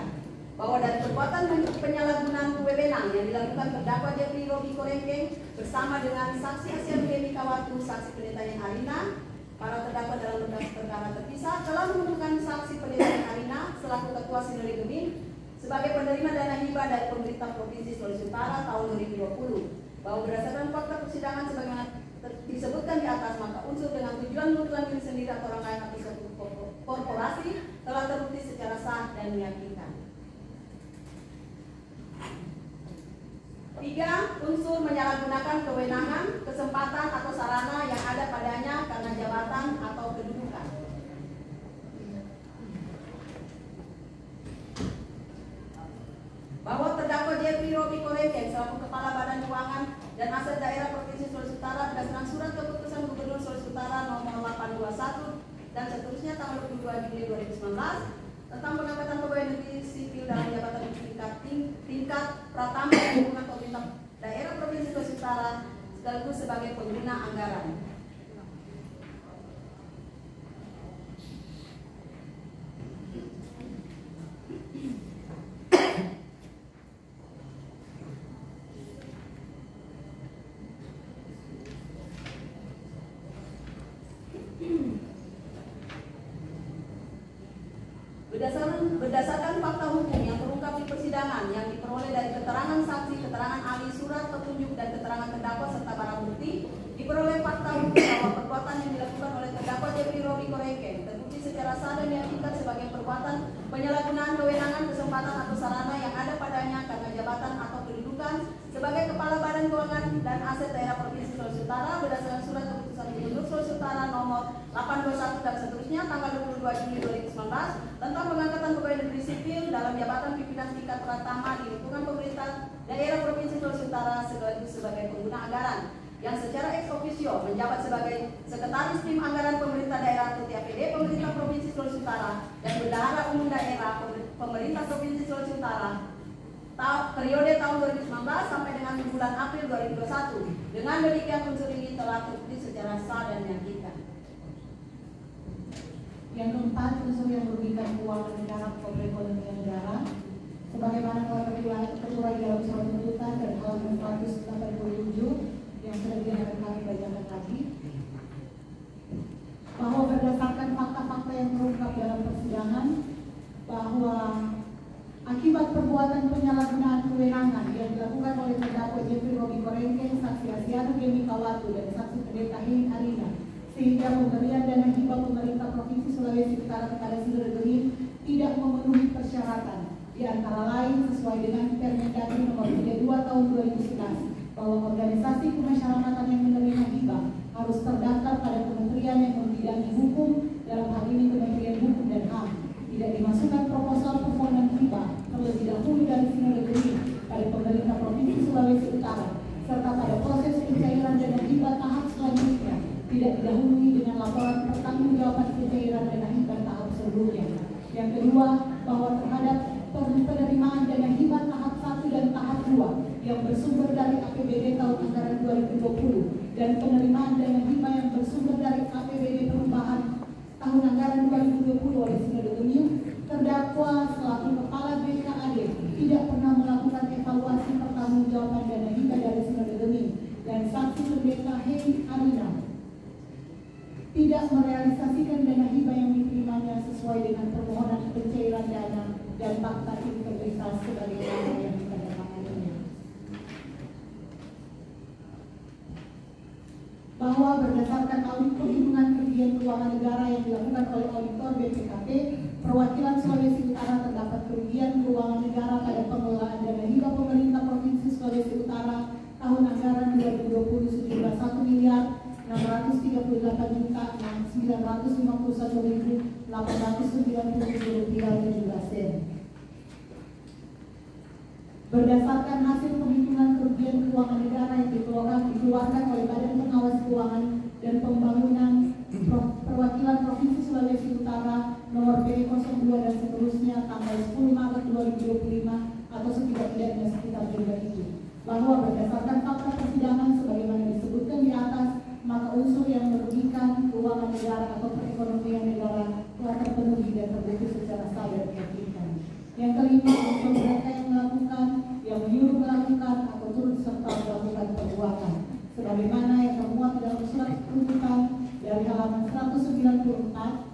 E: bahwa dari perbuatan penyalahgunaan wewenang yang dilakukan terdakwa Jeffrey Robi Korengkeng bersama dengan saksi Asian Kawatu, saksi Pendeta Yang Arina, para terdakwa dalam berkas perkara terpisah telah menentukan saksi Pendeta Yang Arina selaku Ketua Sinode Gemim sebagai penerima dana hibah dari pemerintah Provinsi Sulawesi Utara tahun 2020 bahwa berdasarkan fakta persidangan sebagaimana disebutkan di atas, maka unsur dengan tujuan menguntungkan diri sendiri atau orang lain atau suatu korporasi telah terbukti secara sah dan meyakinkan. 3. Unsur menyalahgunakan kewenangan, kesempatan atau sarana yang ada padanya karena jabatan atau kedudukan. Bahwa terdakwa Jeffrey Robi Korengkeng selaku Kepala Badan Keuangan dan Aset Daerah Provinsi Sulawesi Utara berdasarkan surat keputusan Gubernur Sulawesi Utara nomor 821 dan seterusnya tanggal 22 Juli 2019 tentang pengangkatan pegawai negeri sipil dalam jabatan tingkat pratama di lingkungan pemerintah daerah Provinsi Sulawesi Utara sekaligus sebagai pengguna anggaran. Berdasarkan fakta hukum yang terungkap di persidangan yang diperoleh dari keterangan saksi, keterangan ahli, surat petunjuk dan keterangan terdakwa serta barang bukti, diperoleh fakta hukum bahwa perbuatan yang dilakukan oleh terdakwa Jeffrey Robi Korengkeng terbukti secara sah dan meyakinkan sebagai perbuatan penyalahgunaan kewenangan, kesempatan atau sarana yang ada padanya karena jabatan atau kedudukan sebagai Kepala Badan Keuangan dan Aset Daerah Provinsi Sulawesi Utara berdasarkan surat keputusan Gubernur Sulawesi Utara nomor 821 dan seterusnya tanggal 22 Juli 2019 tentang pengangkatan pegawai negeri sipil dalam jabatan pimpinan tingkat pratama di lingkungan pemerintah daerah Provinsi Sulawesi Utara sekaligus sebagai pengguna anggaran yang secara ex officio menjabat sebagai Sekretaris Tim Anggaran Pemerintah Daerah atau TAPD Pemerintah Provinsi Sulawesi Utara dan Bendahara Umum Daerah Pemerintah Provinsi Sulawesi Utara periode tahun 2019 sampai dengan bulan April 2021. Dengan demikian unsur ini telah terbukti secara sah dan meyakinkan.
D: Yang keempat, unsur yang merugikan keuangan negara atau perekonomian negara sebagaimana telah tertuang dalam surat tuntutan dan halaman 187 yang sudah akan kami bacakan lagi, bahwa berdasarkan fakta-fakta yang terungkap dalam persidangan bahwa akibat perbuatan penyalahgunaan kewenangan yang dilakukan oleh terdakwa Tawatu dan saksi pendeta Hei Arina, sehingga pemberian dana hibah pemerintah Provinsi Sulawesi Utara kepada Sinode Genin tidak memenuhi persyaratan, di antara lain sesuai dengan Permendagri nomor 32 tahun 2011 bahwa organisasi kemasyarakatan yang menerima hibah harus terdaftar pada kementerian yang membidangi hukum, dalam hal ini Kementerian Hukum dan HAM. Tidak dimasukkan proposal permohonan hibah terlebih dahulu dari Sinode Genin pada pemerintah Provinsi Sulawesi Utara, serta pada proses pencairan dana hibah tahap selanjutnya tidak didahului dengan laporan pertanggungjawaban pencairan dana hibah tahap sebelumnya. Yang kedua, bahwa terhadap penerimaan dana hibah tahap 1 dan tahap 2 yang bersumber dari APBD tahun anggaran 2020 dan penerimaan dana hibah yang bersumber dari APBD perubahan tahun anggaran 2020 oleh Sinode Genin, terdakwa selaku kepala BKAD tidak pernah melakukan evaluasi pertanggungjawaban dana hibah dari Sinode Genin, dan saksi pendeta Hei Arina tidak merealisasikan dana hibah yang diterimanya sesuai dengan permohonan pencairan dana dan fakta integritas sebagaimana yang ditandatanganinya. Bahwa berdasarkan audit perhitungan kerugian keuangan negara yang dilakukan oleh auditor BPKP, perwakilan Sulawesi Utara terdapat kerugian keuangan negara pada pengelolaan dana hibah pemerintah Provinsi Sulawesi Utara tahun anggaran 2020 sejumlah 1.651.951.890 berdasarkan hasil perhitungan kerugian keuangan negara yang dikeluarkan oleh Badan Pengawas Keuangan dan Pembangunan Perwakilan Provinsi Sulawesi Utara nomor PE02 dan seterusnya tanggal 10 Maret 2025 atau setidak-tidaknya sekitar bulan itu, bahwa berdasarkan fakta persidangan sebagaimana disebutkan di atas, maka unsur yang merugikan keuangan negara atau perekonomian negara telah terpenuhi dan terbukti secara sah dan meyakinkan. Yang kelima, unsur mereka yang melakukan, yang menyuruh melakukan atau turut serta melakukan perbuatan sebagaimana yang termuat dalam surat tuntutan dari halaman 194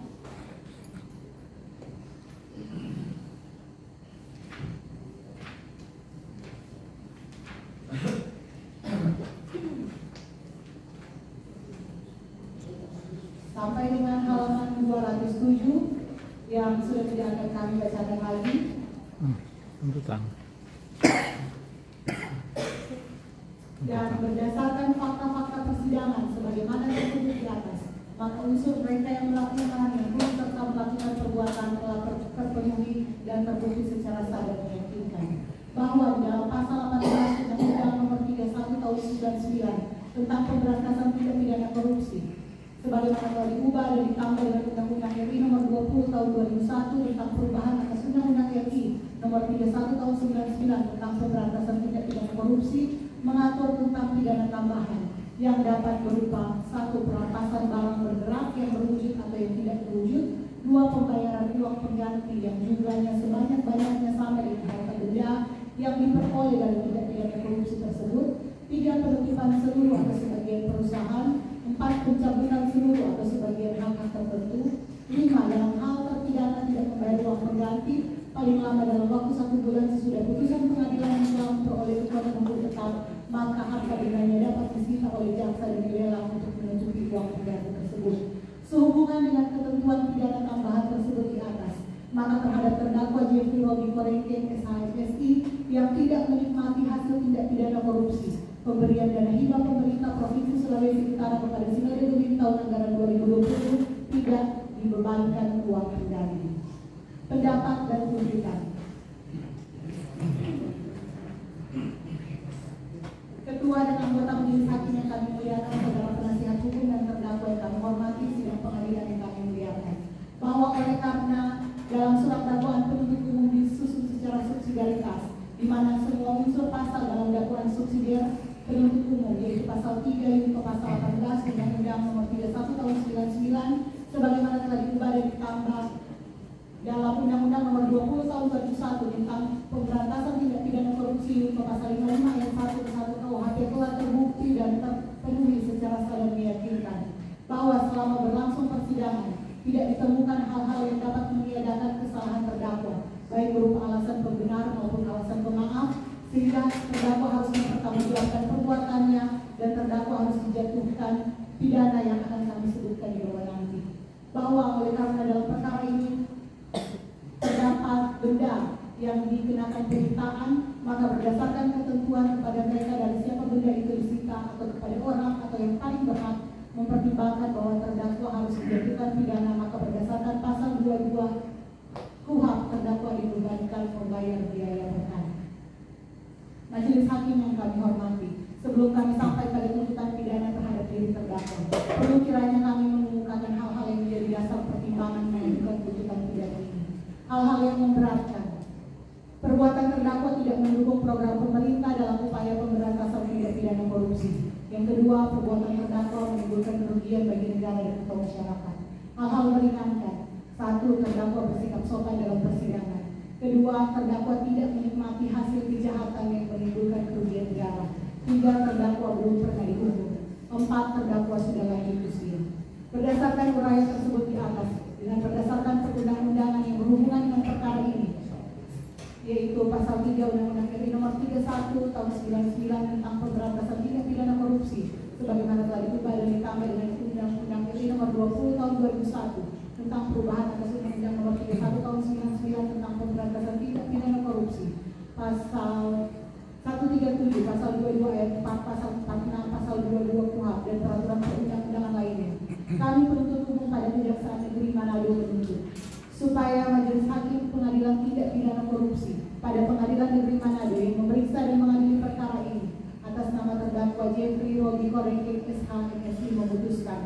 D: sampai dengan halaman 207 yang sudah tidak akan kami bacakan lagi.
B: Tuntutan.
D: Dan berdasarkan fakta-fakta persidangan sebagaimana tersebut di atas, maka unsur mereka yang melakukan yang turut serta melakukan perbuatan telah terpenuhi dan terbukti secara sah dan meyakinkan. Bahwa dalam pasal 18 Undang-Undang Nomor 31 Tahun 99 tentang pemberantasan tindak pidana korupsi, sebagaimana telah diubah dan ditambah dengan Undang-Undang RI Nomor 20 Tahun 2001 tentang perubahan atas Undang-Undang RI Nomor 31 Tahun 99 tentang pemberantasan tindak pidana korupsi, mengatur tentang pidana tambahan yang dapat berupa 1. Perampasan barang bergerak yang berwujud atau yang tidak berwujud, 2. Pembayaran uang pengganti yang jumlahnya sebanyak-banyaknya sama dengan harta benda yang diperoleh dari tindak pidana korupsi tersebut, 3. Penutupan seluruh atau sebagian perusahaan, 4. Pencabutan seluruh atau sebagian hak tertentu, 5. Dalam hal terpidana tidak membayar uang pengganti paling lama dalam waktu 1 bulan sesudah putusan pengadilan yang telah memperoleh kekuatan hukum tetap, maka harta bendanya dapat disita oleh jaksa dan dilelang untuk menutupi uang pengganti tersebut. Sehubungan dengan ketentuan pidana tambahan tersebut di atas, maka terhadap terdakwa Jeffrey Robi Korengkeng SHFSI yang tidak menikmati hasil tindak pidana korupsi, pemberian dana hibah pemerintah Provinsi Sulawesi Utara kepada Sinode Genin tahun anggaran 2020 tidak dibebankan uang pengganti. Pendapat dan tuntutan. Ketua dan anggota majelis hakim yang kami muliakan, saudara penasihat hukum dan terdakwa yang kami hormati, sidang pengadilan yang kami muliakan, bahwa oleh karena dalam surat dakwaan penuntut umum disusun secara subsidiaritas, di mana semua unsur pasal dalam dakwaan subsidiar penuntut umum, yaitu pasal 3 yaitu pasal 18 Undang-Undang Nomor 31 Tahun 99 sebagaimana telah diubah dan ditambah dalam Undang-Undang Nomor 20 Tahun 2001 tentang pemberantasan tindak pidana korupsi yaitu pasal 55 ayat 1 ke 1 KUHP telah terbukti dan terpenuhi secara sah dan meyakinkan bahwa selama berlangsung persidangan tidak ditemukan hal-hal yang dapat meniadakan kesalahan terdakwa, baik berupa alasan pembenar maupun alasan pemaaf, sehingga terdakwa harus mempertanggungjawabkan perbuatannya dan terdakwa harus dijatuhi tuntutan pidana yang akan kami sebutkan di bawah nanti. Bahwa oleh karena dalam perkara ini terdapat benda yang dikenakan penyitaan, maka berdasarkan ketentuan kepada mereka dari siapa benda itu disita atau kepada orang atau yang paling berhak mempertimbangkan bahwa terdakwa harus dijatuhkan pidana, maka berdasarkan pasal 22 KUHP terdakwa dibebankan membayar biaya perkara. Majelis hakim yang kami hormati, sebelum kami sampai pada tuntutan pidana terhadap diri terdakwa, perlu kiranya kami mengemukakan hal-hal yang menjadi dasar pertimbangan mengajukan tuntutan pidana ini. Hal-hal yang memberatkan. Perbuatan terdakwa tidak mendukung program pemerintah dalam upaya pemberantasan tindak pidana korupsi. Yang kedua, perbuatan terdakwa menimbulkan kerugian bagi negara dan atau masyarakat. Hal-hal meringankan. Satu, terdakwa bersikap sopan dalam persidangan. Kedua, terdakwa tidak menikmati hasil kejahatan yang menimbulkan kerugian negara. Tiga, terdakwa belum pernah dihukum. Empat, terdakwa sudah lanjut usia. Berdasarkan uraian tersebut di atas, dengan berdasarkan perundang-undangan yang berhubungan dengan perkara ini, yaitu pasal 3 Undang-Undang RI nomor 31 tahun 99 tentang pemberantasan tindak pidana korupsi, sebagaimana telah diubah dan ditambah dengan Undang-Undang RI nomor 20 tahun 2001 tentang perubahan atas Undang-Undang nomor 31 tahun 99 tentang pemberantasan tindak pidana korupsi, pasal 137, pasal 22 ayat 4, pasal 46, pasal 22 KUHP dan peraturan perundang-undangan lainnya. Kami penuntut umum pada Kejaksaan Negeri Manado menuntut supaya Majelis Hakim Pengadilan Tindak Pidana Korupsi pada Pengadilan Negeri Manado yang memeriksa dan mengadili perkara ini atas nama terdakwa Jeffrey Robi Korengkeng SH MSI memutuskan: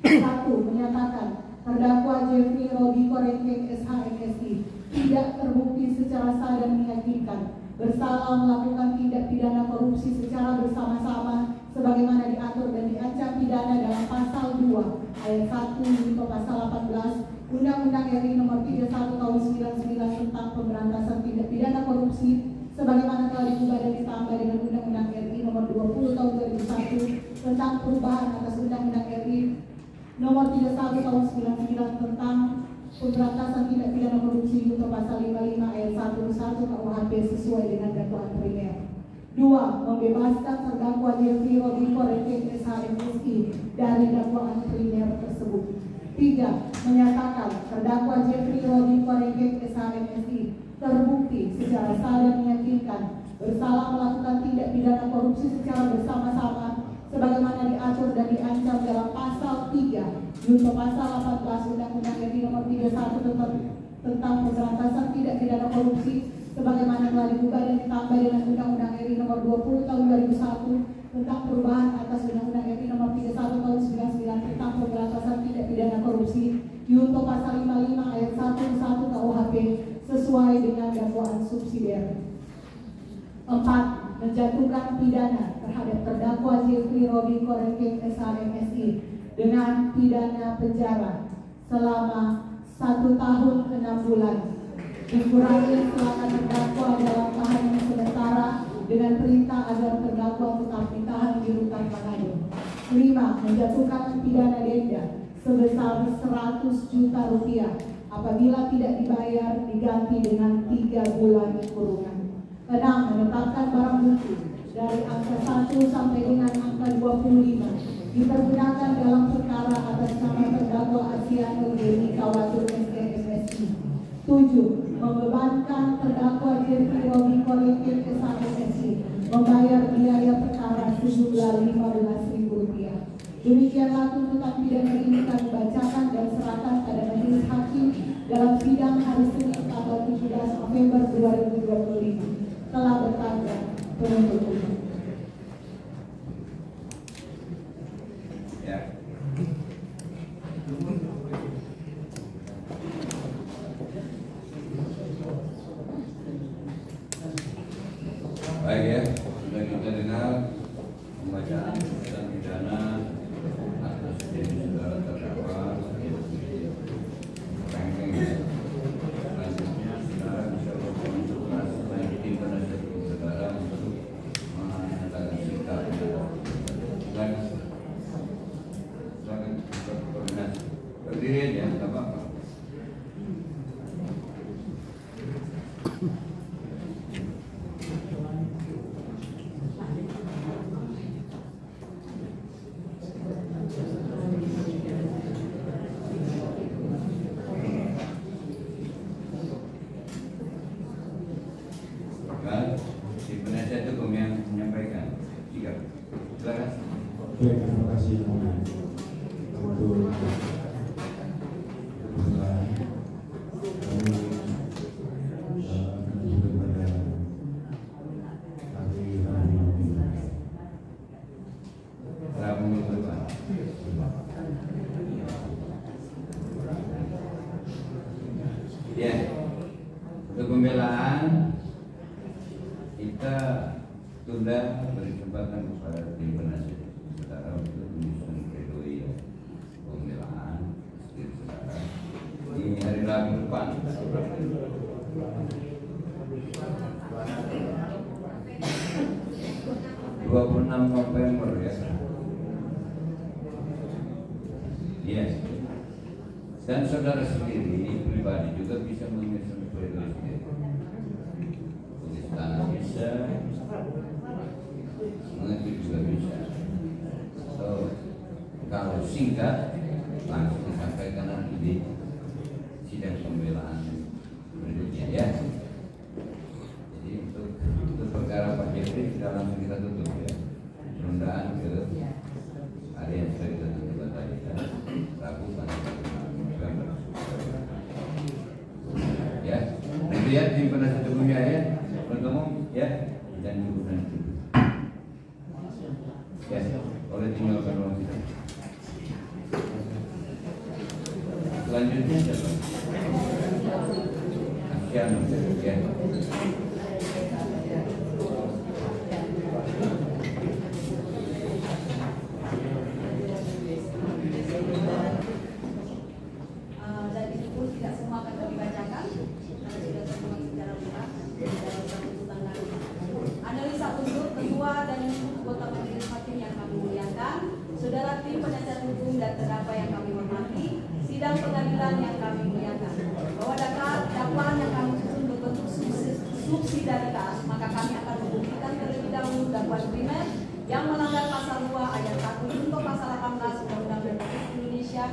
D: 1. Menyatakan terdakwa Jeffrey Robi Korengkeng SH MSI tidak terbukti secara sah dan meyakinkan bersalah melakukan tindak pidana korupsi secara bersama-sama sebagaimana diatur dan diancam pidana dalam pasal 2 ayat 1 junto pasal 18 Undang-Undang RI nomor 31 tahun 99 tentang pemberantasan tindak pidana korupsi sebagaimana telah diubah dan ditambah dengan Undang-Undang RI nomor 20 tahun 2001 tentang perubahan atas Undang-Undang RI nomor 31 tahun 99 tentang pemberantasan tindak pidana korupsi junto pasal 55 ayat 1 KUHP sesuai dengan dakwaan primer. 2. Membebaskan terdakwa Jeffrey Robi Korengkeng SH MSI dari dakwaan primer tersebut. 3. Menyatakan terdakwa Jeffrey Robi Korengkeng SH MSI terbukti secara sah dan meyakinkan bersalah melakukan tindak pidana korupsi secara bersama-sama sebagaimana diatur dan diancam dalam pasal 3 junto pasal 18 Undang-Undang RI nomor 31 tentang pemberantasan tindak pidana korupsi sebagaimana telah diubah dan ditambah dengan Undang-Undang RI nomor 20 tahun 2001 tentang perubahan atas Undang-Undang RI nomor 31 tahun 99 tentang pemberantasan tindak pidana korupsi junto pasal 55 ayat 1 KUHP sesuai dengan dakwaan subsidiar. 4. Menjatuhkan pidana terhadap terdakwa Jeffrey Robi Korengkeng SH MSI dengan pidana penjara selama 1 tahun 6 bulan dikurangi selama terdakwa dalam tahanan sementara dengan perintah agar terdakwa tetap ditahan di rutan Manado. 5. Menjatuhkan pidana denda sebesar 100 juta rupiah apabila tidak dibayar diganti dengan 3 bulan kurungan. 6. Menetapkan barang bukti dari angka 1 sampai dengan angka 25 dipergunakan dalam perkara atas nama terdakwa Asianul Deni Kawatur SKMSI. 7. Membebankan terdakwa Jeffrey Robi Korengkeng SH MSI membayar biaya perkara sejumlah Rp15.000. Demikianlah tuntutan pidana ini kami bacakan dan serahkan pada Majelis Hakim dalam sidang hari Senin tanggal 17 November 2025. Telah bertanda penuntut umum.
C: Ya. Baik ya, sudah kita dengar pembacaan tuntutan pidana atas saudara terdakwa Korengkeng. Selanjutnya saudara bisa berkomunikasi lanjutin
F: terima kasih untuk dukungan kami menuju kepada hari
C: Rabu depan. Ya, untuk pembelaan kita tunda beri kesempatan kepada tim penasihat saudara untuk menyusun pledoi pembelaan istri saudara di hari Rabu depan. 26 November ya. Yes. Dan saudara sendiri pribadi juga bisa menyusun pledoi sendiri. Tulis tangan bisa, mengetik juga bisa. So, kalau singkat langsung disampaikan nanti di sidang pembelaan berikutnya ya. Jadi untuk perkara Pak Jeffrey sudah langsung kita tutup ya. Penundaan ke hari yang sudah kita tutup tadi ya. Rabu November. Ya, nanti ya tim penasihat hukumnya ya, bertemu ya dan hubungan itu. Ya, oleh tinggalkan ruang kita. Selanjutnya siapa? Asiano ya.
E: Dan itu pun tidak semua akan kami bacakan, sudah tertuang secara luas dalam tuntutan kami. Analisa unsur ketua dan anggota majelis hakim yang kami muliakan, saudara tim penasihat hukum dan terdakwa yang kami hormati, sidang pengadilan yang kami muliakan, bahwa dakwaan yang kami susun berbentuk subsidiaritas, maka kami akan membuktikan terlebih dahulu dakwaan primer yang melanggar pasal 2 ayat 1 junto pasal 18 Undang-Undang Republik Indonesia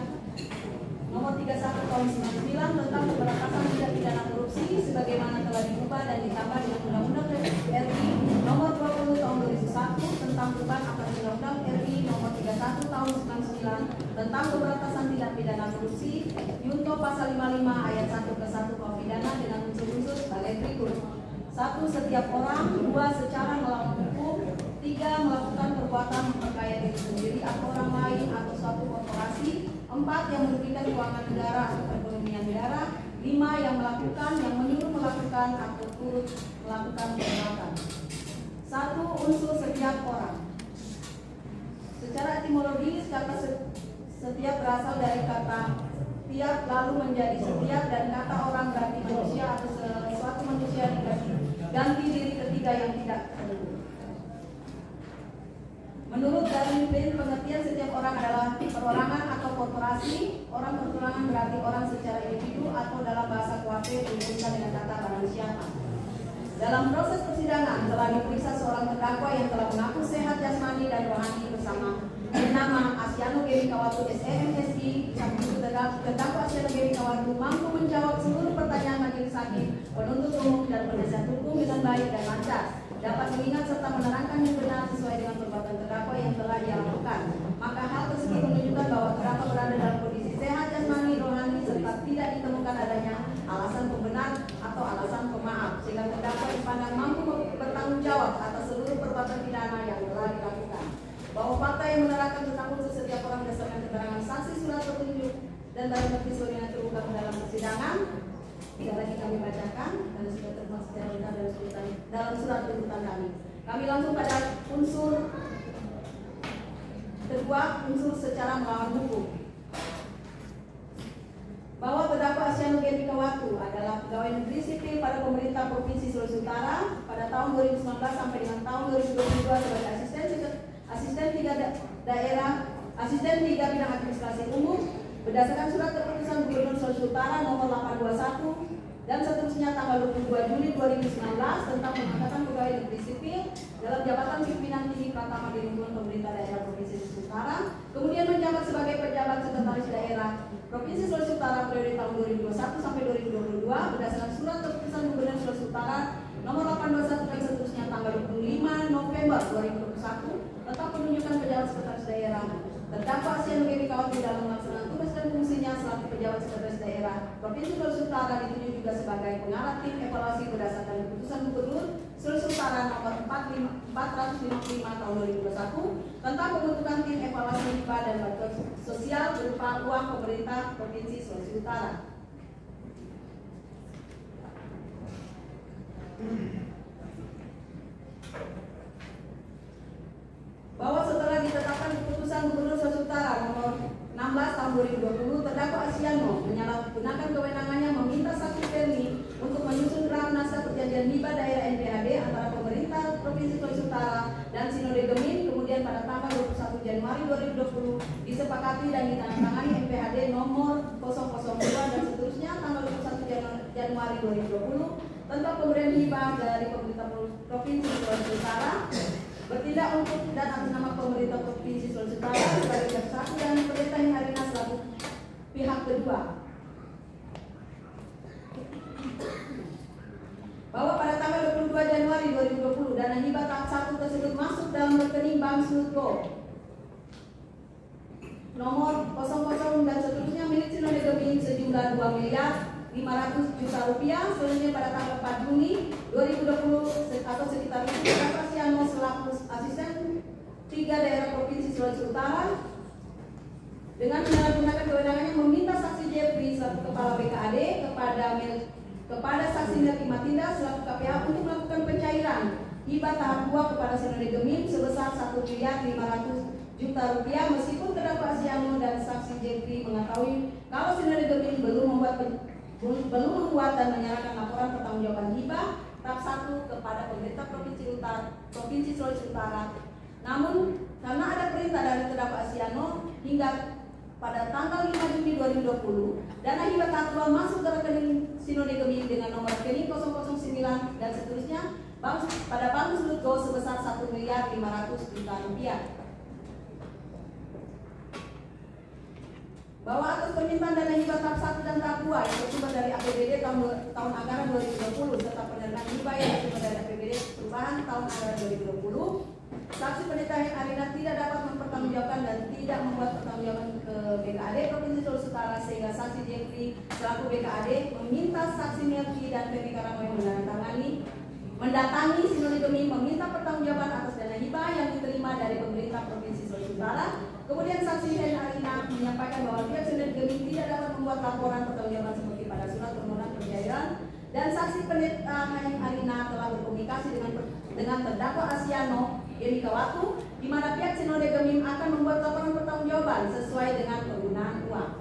E: Nomor 31 Tahun 99 tentang pemberantasan tindak pidana korupsi sebagaimana telah diubah dan ditambah dengan Undang-Undang RI Nomor 20 Tahun 2001 tentang perubahan atas Undang-Undang RI Nomor 31 Tahun 99 tentang pemberantasan tindak pidana korupsi junto pasal 55 ayat 1 ke 1 KUH pidana dengan unsur-unsur sebagai berikut. 1. Setiap orang. 2. Secara melawan hukum. 3. Melakukan perbuatan memperkaya diri sendiri atau orang lain atau suatu korporasi. 4. Yang merugikan keuangan negara atau perekonomian negara. 5. Yang melakukan, yang menyuruh melakukan atau turut melakukan perbuatan. 1. Unsur setiap orang. Secara etimologis, kata setiap berasal dari kata tiap lalu menjadi setiap, dan kata orang berarti manusia atau sesuatu manusia ganti diri ketiga yang tidak perlu. Menurut Darwin, pengertian setiap orang adalah perorangan atau korporasi. Orang perorangan berarti orang secara individu atau dalam bahasa KUHP dihubungkan dengan kata barang siapa. Dalam proses persidangan telah diperiksa seorang terdakwa yang telah mengaku sehat jasmani dan rohani bersama bernama Asiano Geri Kawatu SEMSI. Terdakwa Asiano Geri Kawatu mampu menjawab seluruh pertanyaan majelis hakim, penuntut umum dan penasihat hukum dengan baik dan lancar, dapat mengingat serta menerangkan yang benar sesuai dengan perbuatan terdakwa yang telah dia lakukan. Maka hal tersebut menunjukkan bahwa terdakwa berada dalam kondisi sehat jasmani, rohani, serta tidak ditemukan adanya alasan pembenar atau alasan pemaaf, sehingga terdakwa dipandang mampu bertanggung jawab atas seluruh perbuatan pidana yang telah dilakukan. Bahwa fakta yang menerangkan tentang unsur setiap orang berdasarkan keterangan saksi, surat petunjuk, dan barang bukti yang terungkap dalam persidangan tidak lagi kami bacakan dan sudah termasuk secara lengkap dalam surat tuntutan kami. Kami langsung pada unsur kedua, unsur secara melawan hukum. Bahwa terdakwa Asiano Geri Kawatu adalah pegawai negeri sipil pada pemerintah Provinsi Sulawesi Utara pada tahun 2019 sampai dengan tahun 2022 sebagai asisten 3 bidang administrasi umum berdasarkan surat keputusan Gubernur Sulawesi Utara nomor 821 dan seterusnya tanggal 22 Juli 2019 tentang pengangkatan pegawai negeri sipil dalam jabatan pimpinan tinggi pratama di lingkungan pemerintah daerah Provinsi Sulawesi Utara, kemudian menjabat sebagai pejabat sekretaris daerah Provinsi Sulawesi Utara periode tahun 2021 sampai 2022 berdasarkan surat keputusan Gubernur Sulawesi Utara nomor 821 dan seterusnya tanggal 25 November 2021 tentang penunjukan pejabat sekretaris daerah pejabat sekretaris daerah Provinsi Sulawesi Utara ditunjuk juga sebagai pengarah tim evaluasi berdasarkan keputusan Gubernur Sulawesi Utara nomor 455 tahun 2021 tentang pembentukan tim evaluasi hibah dan bantuan sosial berupa uang pemerintah Provinsi Sulawesi Utara. Bahwa setelah ditetapkan keputusan Gubernur Sulawesi Utara nomor 16 tahun 2020, terdakwa Asiano menyalahgunakan kewenangannya meminta saksi Fermi untuk menyusun draft naskah perjanjian hibah daerah NPHD antara pemerintah Provinsi Sulawesi Utara dan Sinode Gemim, kemudian pada tanggal 21 Januari 2020 disepakati dan ditandatangani NPHD nomor 002 dan seterusnya tanggal 21 Januari 2020 tentang pemberian hibah dari pemerintah Provinsi Sulawesi Utara bertindak untuk dan atas nama pemerintah Provinsi Sulawesi Utara sebagai pihak satu dan pemerintah Harina selaku pihak kedua. Bahwa pada tanggal 22 Januari 2020 dana hibah tahap 1 tersebut masuk dalam rekening Bank Snutgo nomor 00 dan seterusnya milik Sinode Gemim sejumlah 2 miliar 500 juta rupiah. Selanjutnya pada tanggal 4 Juni 2020 atau sekitar itu terdakwa Asiano selaku asisten 3 daerah Provinsi Sulawesi Utara dengan menyalahgunakan kewenangannya meminta saksi Jeffrey selaku kepala BKAD kepada saksi Melki Matinda selaku KPA untuk melakukan pencairan hibah tahap 2 kepada Sinode Gemim sebesar 1 miliar 500 juta rupiah meskipun terdakwa Asiano dan saksi Jeffrey mengetahui kalau Sinode Gemim belum membuat dan menyerahkan laporan pertanggungjawaban hibah tahap 1 kepada pemerintah Provinsi Sulawesi Utara. Namun karena ada perintah dari terdakwa Asiano hingga pada tanggal 5 Juni 2020 dana hibah tahap 2 masuk ke rekening Sinode Gemim dengan nomor rekening 009 dan seterusnya pada Bank Snutgo sebesar 1 miliar 500 juta rupiah. Bahwa atas permintaan dana hibah tahap 1 dan tahap 2 yang bersumber dari APBD tahun anggaran 2020 serta pendanaan hibah yang bersumber dari APBD perubahan tahun anggaran 2020, saksi pendeta Arina tidak dapat mempertanggungjawabkan dan tidak membuat pertanggungjawaban ke BKAD Provinsi Sulawesi Utara sehingga saksi Jeffrey selaku BKAD meminta saksi Melki dan Fermi Karamo yang mendatangi Sinode Gemim meminta pertanggungjawaban atas dana hibah yang diterima dari pemerintah Provinsi Sulawesi Utara. Kemudian saksi Hen Arina menyampaikan bahwa pihak Sinode Gemim tidak dapat membuat laporan pertanggungjawaban seperti pada surat permohonan pencairan dan saksi pendeta Hen Arina telah berkomunikasi dengan terdakwa Asiano Yerikawatu di mana pihak Sinode Gemim akan membuat laporan pertanggungjawaban sesuai dengan penggunaan uang.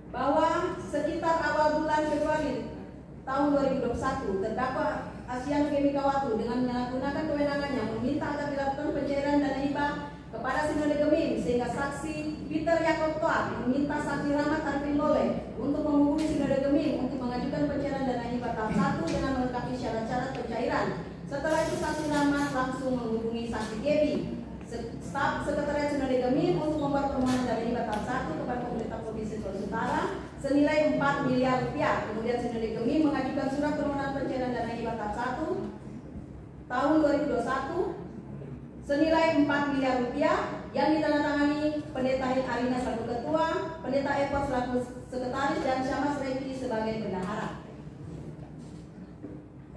E: Bahwa sekitar awal bulan Februari tahun 2021 terdakwa Asiano Yerikawatu dengan menyalahgunakan kewenangannya meminta agar dilakukan pencairan dana hibah kepada Sinode Gemim sehingga saksi Peter Yakob Toat meminta saksi Rahmat Arifin Boleh untuk menghubungi Sinode Gemim untuk mengajukan pencairan dana hibah tahap 1 dengan melengkapi syarat-syarat pencairan. Setelah itu saksi Rahmat langsung menghubungi saksi Gebi staf sekretariat Sinode Gemim untuk membuat permohonan dana hibah tahap 1 kepada pemerintah Provinsi Sulawesi Utara senilai 4 miliar rupiah. Kemudian Sinode Gemim mengajukan surat permohonan pencairan dana hibah tahap 1 tahun 2021 senilai 4 miliar rupiah yang ditandatangani Pendeta Arina selaku ketua, Pendeta Eko selaku sekretaris dan Syamas Reki sebagai bendahara.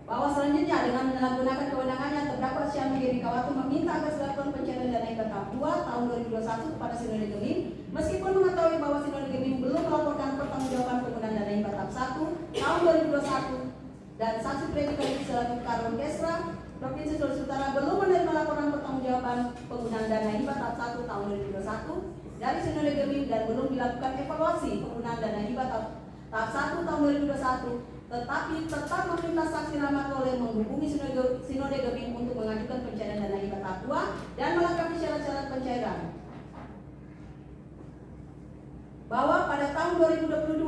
E: Bahwa selanjutnya dengan menyalahgunakan kewenangannya terdakwa Asiano Yerikawatu meminta agar dilakukan pencairan dana hibah tahap 2 tahun 2021 kepada Sinode Gemim meskipun mengetahui bahwa Sinode Gemim belum melaporkan pertanggungjawaban penggunaan dana hibah tahap 1 tahun 2021 dan saksi predikatif selaku Karun Kesra Provinsi Sulawesi Utara belum menerima laporan pertanggungjawaban penggunaan dana hibah tahap 1 tahun 2021 dari Sinode Gemim dan belum dilakukan evaluasi penggunaan dana hibah tahap 1 tahun 2021 tetapi tetap meminta saksi Rahmat Boleh menghubungi Sinode Gemim untuk mengajukan pencairan dana hibah tahap 2 dan melengkapi syarat-syarat pencairan. Bahwa pada tahun 2022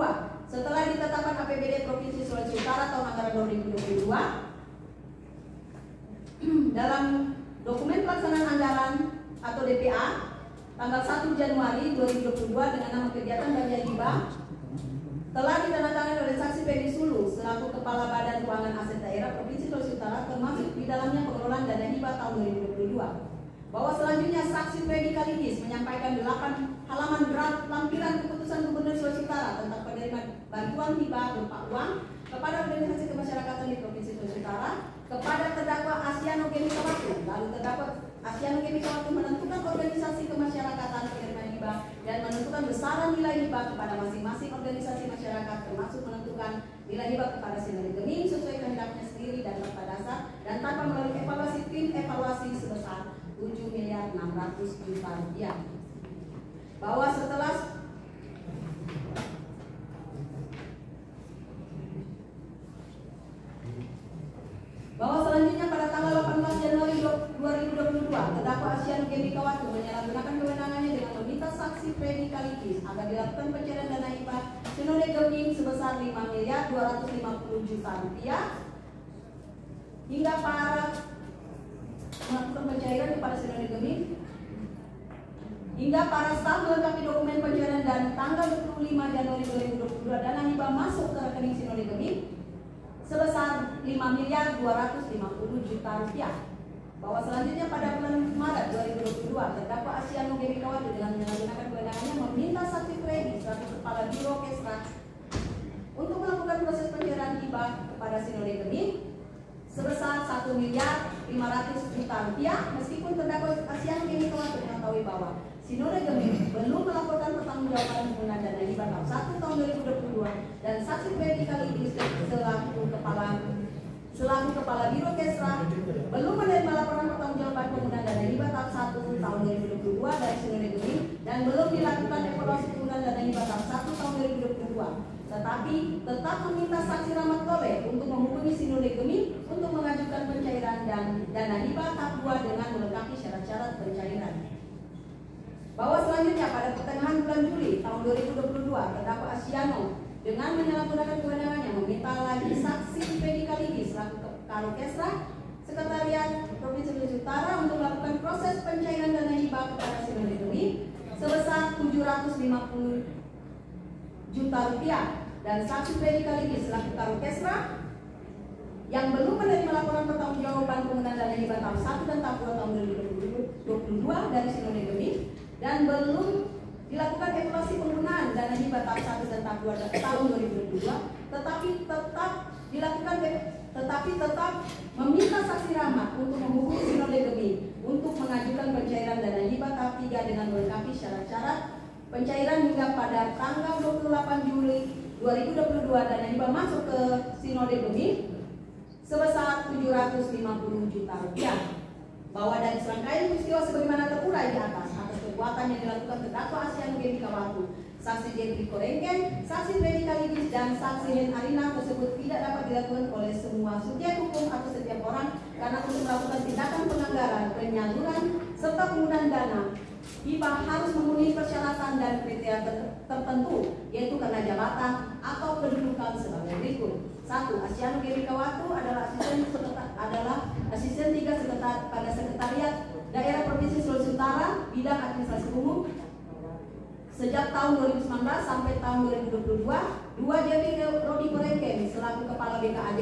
E: setelah ditetapkan APBD Provinsi Sulawesi Utara tahun anggaran 2022 dalam dokumen pelaksanaan anggaran atau DPA tanggal 1 Januari 2022 dengan nama kegiatan belanja hibah telah ditandatangani oleh saksi Pedi Sulu selaku Kepala Badan Keuangan Aset Daerah Provinsi Sulawesi Utara termasuk di dalamnya pengelolaan dana hibah tahun 2022. Bahwa selanjutnya saksi Freddy Kaligis menyampaikan 8 halaman draft lampiran keputusan Gubernur Sulawesi Utara tentang penerimaan bantuan hibah berupa uang kepada organisasi kemasyarakatan di Provinsi Sulawesi Utara kepada terdakwa Asyano Gemikawatu. Lalu terdakwa Asyano Gemikawatu menentukan organisasi kemasyarakatan penerimaan hibah dan menentukan besaran nilai hibah kepada masing-masing organisasi masyarakat, termasuk menentukan nilai hibah kepada Sinode Geming sesuai kehendaknya sendiri dan tanpa dasar dan tanpa melalui evaluasi tim evaluasi sebesar 7.600.000.000 rupiah. Bahwa selanjutnya pada tanggal 18 Januari 2022 terdakwa Asyano Gemikawatu menyalahgunakan kewenangannya dengan meminta saksi Freddy Kaligis agar dilakukan pencairan dana hibah Sinode Geming sebesar 5.250.000.000 rupiah hingga para melakukan pencairan kepada Sinode Geming hingga para staf melengkapi dokumen pencairan dan tanggal 25 Januari 2022 dana hibah masuk ke rekening Sinode Geming sebesar 5.250.000.000 rupiah. Bahwa selanjutnya pada bulan Maret 2022 terdakwa Asyano Gemikawatu dengan menyalahgunakan kewenangannya meminta saksi Freddy selaku Kepala Biro Kesra untuk melakukan proses pencairan hibah kepada Sinode Geming sebesar 1.500.000.000 rupiah meskipun terdakwa Asyano Gemikawatu mengetahui bahwa Sinode Geming belum melaporkan pertanggungjawaban penggunaan dana hibah tahun 1 tahun 2022 dan saksi Freddy Kaligis selaku kepala Biro Kesra belum menerima laporan pertanggungjawaban penggunaan dana hibah tahun 1 tahun 2022 dari Sinode Geming dan belum dilakukan evaluasi penggunaan dana hibah tahun 1 tahun 2022, tetapi tetap meminta saksi Rahmat Tole untuk menghubungi Sinode Geming untuk mengajukan pencairan dan dana hibah tahap 2 dengan melengkapi syarat-syarat pencairan. Bahwa selanjutnya pada pertengahan bulan Juli tahun 2022 terdakwa Asyano dengan menyalahgunakan kewenangannya meminta lagi saksi Freddy Kaligis selaku Karo Kesra Sekretariat Provinsi Sulawesi Utara untuk melakukan proses pencairan dana hibah kepada Sinode Geming sebesar 750 juta rupiah dan saksi Freddy Kaligis selaku Karo Kesra yang belum menerima laporan pertanggungjawaban penggunaan dana hibah tahun 1 dan tahap 2 tahun 2022 dari Sinode Geming dan belum dilakukan evaluasi penggunaan dana hibah tahap 1 dan tahap 2 tahun 2022, tetapi tetap meminta saksi Rahmat untuk menghubungi Sinode Geming untuk mengajukan pencairan dana hibah tahap 3 dengan melengkapi syarat-syarat pencairan hingga pada tanggal 28 Juli 2022 dana hibah masuk ke Sinode Geming sebesar 750 juta rupiah. Bahwa dari serangkaian peristiwa sebagaimana terurai di atas perbuatan yang dilakukan terdakwa Asyano Gemikawatu, saksi Jeffrey Korengken, saksi Freddy Kaligis dan saksi Hen Arina tersebut tidak dapat dilakukan oleh semua subjek hukum atau setiap orang karena untuk melakukan tindakan penganggaran, penyaluran serta penggunaan dana hibah harus memenuhi persyaratan dan kriteria tertentu, yaitu karena jabatan atau kedudukan sebagai berikut. 1. Asyano Gemikawatu adalah asisten 3 pada Sekretariat Daerah Provinsi Sulawesi Utara bidang administrasi umum sejak tahun 2019 sampai tahun 2022. 2. Jeffrey Rodi Korengken selaku Kepala BKAD.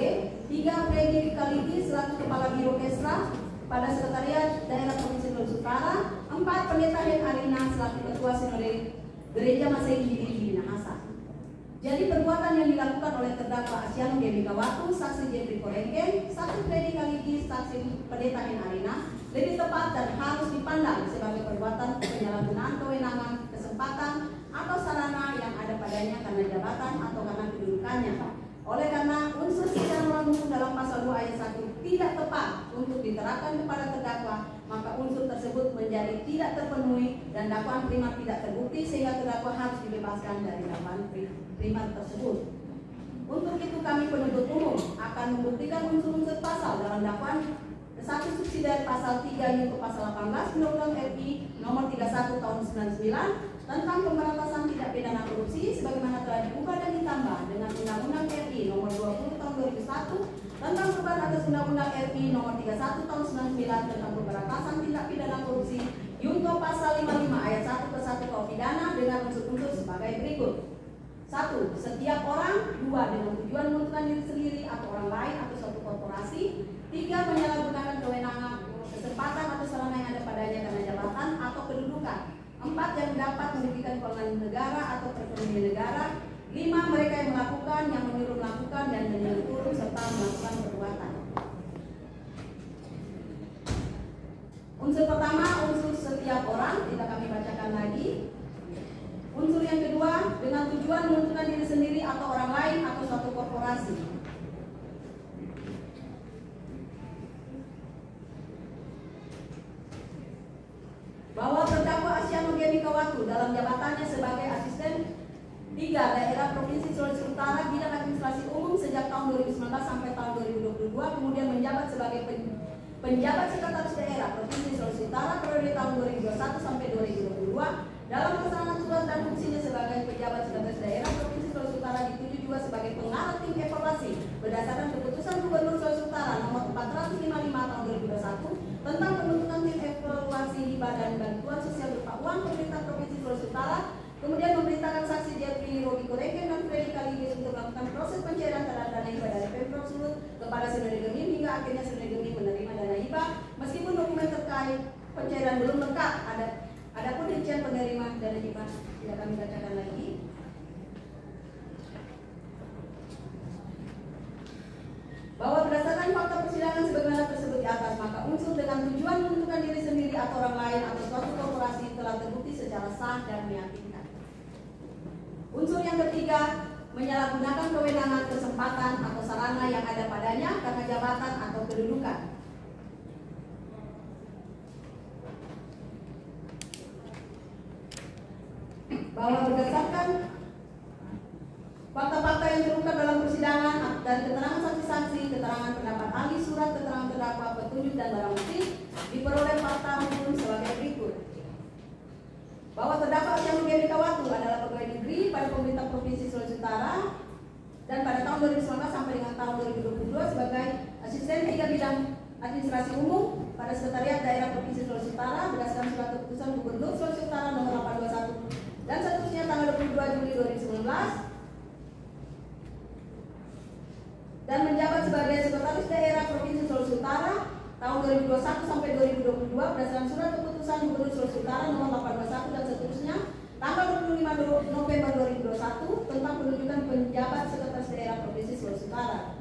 E: 3. Freddy Kaligis selaku Kepala Biro Kesra pada Sekretariat Daerah Provinsi Sulawesi Utara. 4. Pendeta Hen Arina selaku Ketua Sinode Gereja Masehi di Minahasa. Jadi perbuatan yang dilakukan oleh terdakwa Asyano Gemikawatu, saksi Jeffrey Korengken, saksi Freddy Kaligis, saksi Pendeta Hen Arina lebih tepat dan harus dipandang sebagai perbuatan penyalahgunaan kewenangan, kesempatan atau sarana yang ada padanya karena jabatan atau karena kedudukannya. Oleh karena unsur secara melawan hukum dalam pasal 2 ayat 1 tidak tepat untuk diterapkan kepada terdakwa, maka unsur tersebut menjadi tidak terpenuhi dan dakwaan primer tidak terbukti sehingga terdakwa harus dibebaskan dari dakwaan primer tersebut. Untuk itu kami penuntut umum akan membuktikan unsur-unsur pasal dalam dakwaan satu subsidiar pasal 3 yaitu pasal 18 Undang-Undang RI nomor 31 tahun 99 tentang pemberantasan tindak pidana korupsi sebagaimana telah diubah dan ditambah dengan Undang-Undang RI nomor 20 tahun 2001 tentang perubahan atas Undang-Undang RI nomor 31 tahun 99 tentang pemberantasan tindak pidana korupsi junto pasal 55 ayat 1 ke 1 KUH pidana dengan unsur-unsur sebagai berikut. 1. Setiap orang. 2. Dengan tujuan menguntungkan diri sendiri atau orang lain atau suatu korporasi. 3. Menyalahgunakan kewenangan, kesempatan atau sarana yang ada padanya 4 yang dapat merugikan keuangan negara atau perekonomian negara. 5 mereka yang melakukan, yang menyuruh melakukan dan menyentuh serta melakukan perbuatan. Unsur pertama, unsur setiap orang, tidak kami bacakan lagi. Unsur yang kedua, dengan tujuan menguntungkan diri sendiri atau orang lain atau suatu korporasi. Bahwa terdakwa Asyano Gemikawatu dalam jabatannya sebagai asisten 3 daerah Provinsi Sulawesi Utara bidang administrasi umum sejak tahun 2019 sampai tahun 2022, kemudian menjabat sebagai penjabat sekretaris daerah Provinsi Sulawesi Utara periode tahun 2021 sampai 2022. Dalam melaksanakan tugas dan fungsinya sebagai pejabat sekretaris daerah Provinsi Sulawesi Utara dituju juga sebagai pengarah tim evaluasi berdasarkan keputusan Gubernur Sulawesi Utara nomor 455 tahun 2021 tentang pembentukan tim evaluasi hibah dan bantuan sosial berupa uang pemerintah Provinsi Sulawesi Utara. Kemudian memerintahkan saksi Jeffrey Robi Koreken dan Freddy Kaligis untuk melakukan proses pencairan dana hibah dari Pemprov Sulut kepada Senode Gemim hingga akhirnya Senode Gemim menerima dana hibah meskipun dokumen terkait pencairan belum lengkap. Adapun rincian penerima dana hibah tidak kami bacakan lagi. Bahwa berdasarkan fakta persidangan sebagaimana tersebut di atas, maka unsur dengan tujuan menguntungkan diri sendiri atau orang lain atau suatu korporasi telah terbukti secara sah dan meyakinkan. Unsur yang ketiga, menyalahgunakan kewenangan, kesempatan atau sarana yang ada padanya karena jabatan atau kedudukan. Bahwa berdasarkan fakta-fakta yang terungkap dalam persidangan dan keterangan saksi-saksi, keterangan pendapat ahli, surat keterangan terdakwa, petunjuk dan barang bukti diperoleh fakta hukum sebagai berikut. Bahwa terdakwa Asyano Gemikawatu adalah pegawai negeri pada pemerintah Provinsi Sulawesi Utara dan pada tahun 2019 sampai dengan tahun 2022 sebagai asisten 3 bidang administrasi umum pada Sekretariat Daerah Provinsi Sulawesi Utara berdasarkan surat keputusan Gubernur Sulawesi Utara nomor 821 dan seterusnya tanggal 22 Juli 2019. Dan menjabat sebagai sekretaris daerah Provinsi Sulawesi Utara tahun 2021 sampai 2022 berdasarkan surat keputusan Gubernur Sulawesi Utara nomor 821 dan seterusnya tanggal 25 November 2021 tentang penunjukan penjabat sekretaris daerah Provinsi Sulawesi Utara.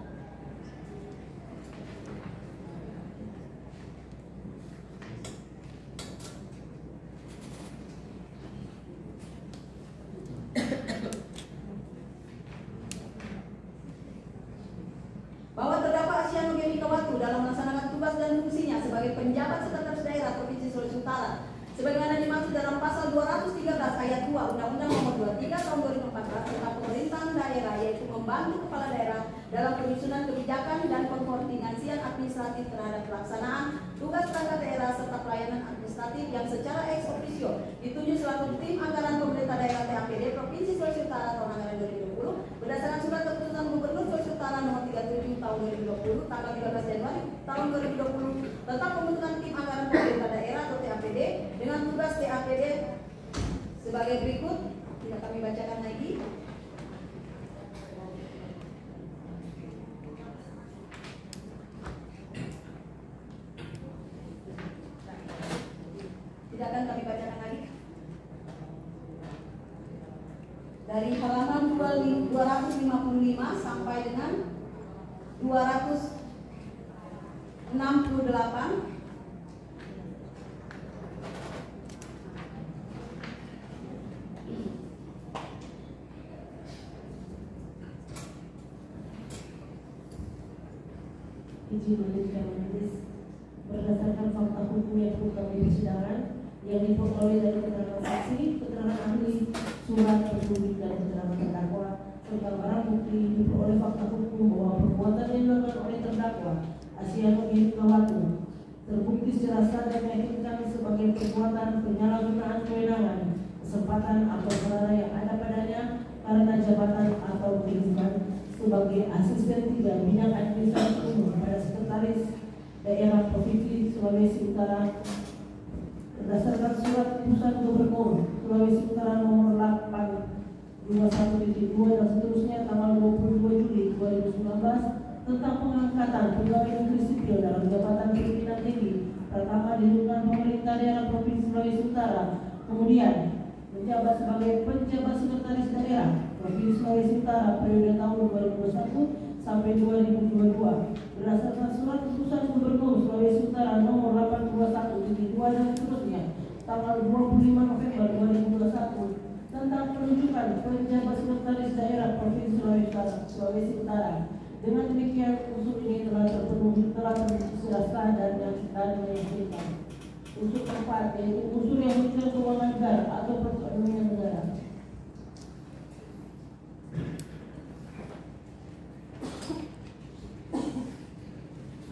E: Bahwa terdakwa Asyano Gemikawatu dalam melaksanakan tugas dan fungsinya sebagai penjabat sekretaris daerah Provinsi Sulawesi Utara sebagaimana dimaksud dalam pasal 213 ayat 2 Undang-Undang Nomor 23 Tahun 2014 tentang pemerintahan daerah, yaitu membantu kepala daerah dalam penyusunan kebijakan dan pengkoordinasian administratif terhadap pelaksanaan tugas perangkat daerah serta pelayanan administratif yang secara ex officio ditunjuk selaku tim anggaran pemerintah daerah TAPD Provinsi Sulawesi Utara tahun anggaran 2020 berdasarkan surat keputusan Gubernur Sulawesi Utara nomor 37 tahun 2020 tanggal 13 Januari tahun 2020 tentang pembentukan tim anggaran pemerintah daerah atau TAPD dengan tugas TAPD sebagai berikut, tidak kami bacakan lagi. Tidak akan kami bacakan lagi. Dari halaman 255 sampai dengan 268.
G: Izin melanjutkan majelis berdasarkan fakta hukum yang terungkap di persidangan yang diperoleh dari keterangan saksi, keterangan ahli, surat petunjuk dan keterangan terdakwa serta barang bukti diperoleh fakta hukum bahwa perbuatan yang dilakukan oleh terdakwa Asyano Gemikawatu terbukti secara sah dan meyakinkan sebagai perbuatan penyalahgunaan kewenangan, kesempatan atau sarana yang ada padanya karena jabatan atau kedudukan sebagai asisten 3 bidang administrasi umum pada sekretaris daerah Provinsi Sulawesi Utara berdasarkan surat keputusan Gubernur Sulawesi Utara nomor 821/2 dan seterusnya tanggal 22 Juli 2019 tentang pengangkatan pegawai negeri sipil dalam jabatan pimpinan tinggi pertama di lingkungan pemerintah daerah Provinsi Sulawesi Utara Kemudian menjabat sebagai penjabat sekretaris daerah Provinsi Sulawesi Utara periode tahun 2021 sampai 2022 berdasarkan surat keputusan Gubernur Sulawesi Utara nomor 821/2 dan seterusnya tanggal 25 November 2021 tentang penunjukan penjabat sekretaris daerah Provinsi Sulawesi Utara. Dengan demikian unsur ini telah terpenuhi, telah sudah sah dan meyakinkan. Unsur keempat yaitu unsur yang merugikan keuangan negara atau perekonomian negara.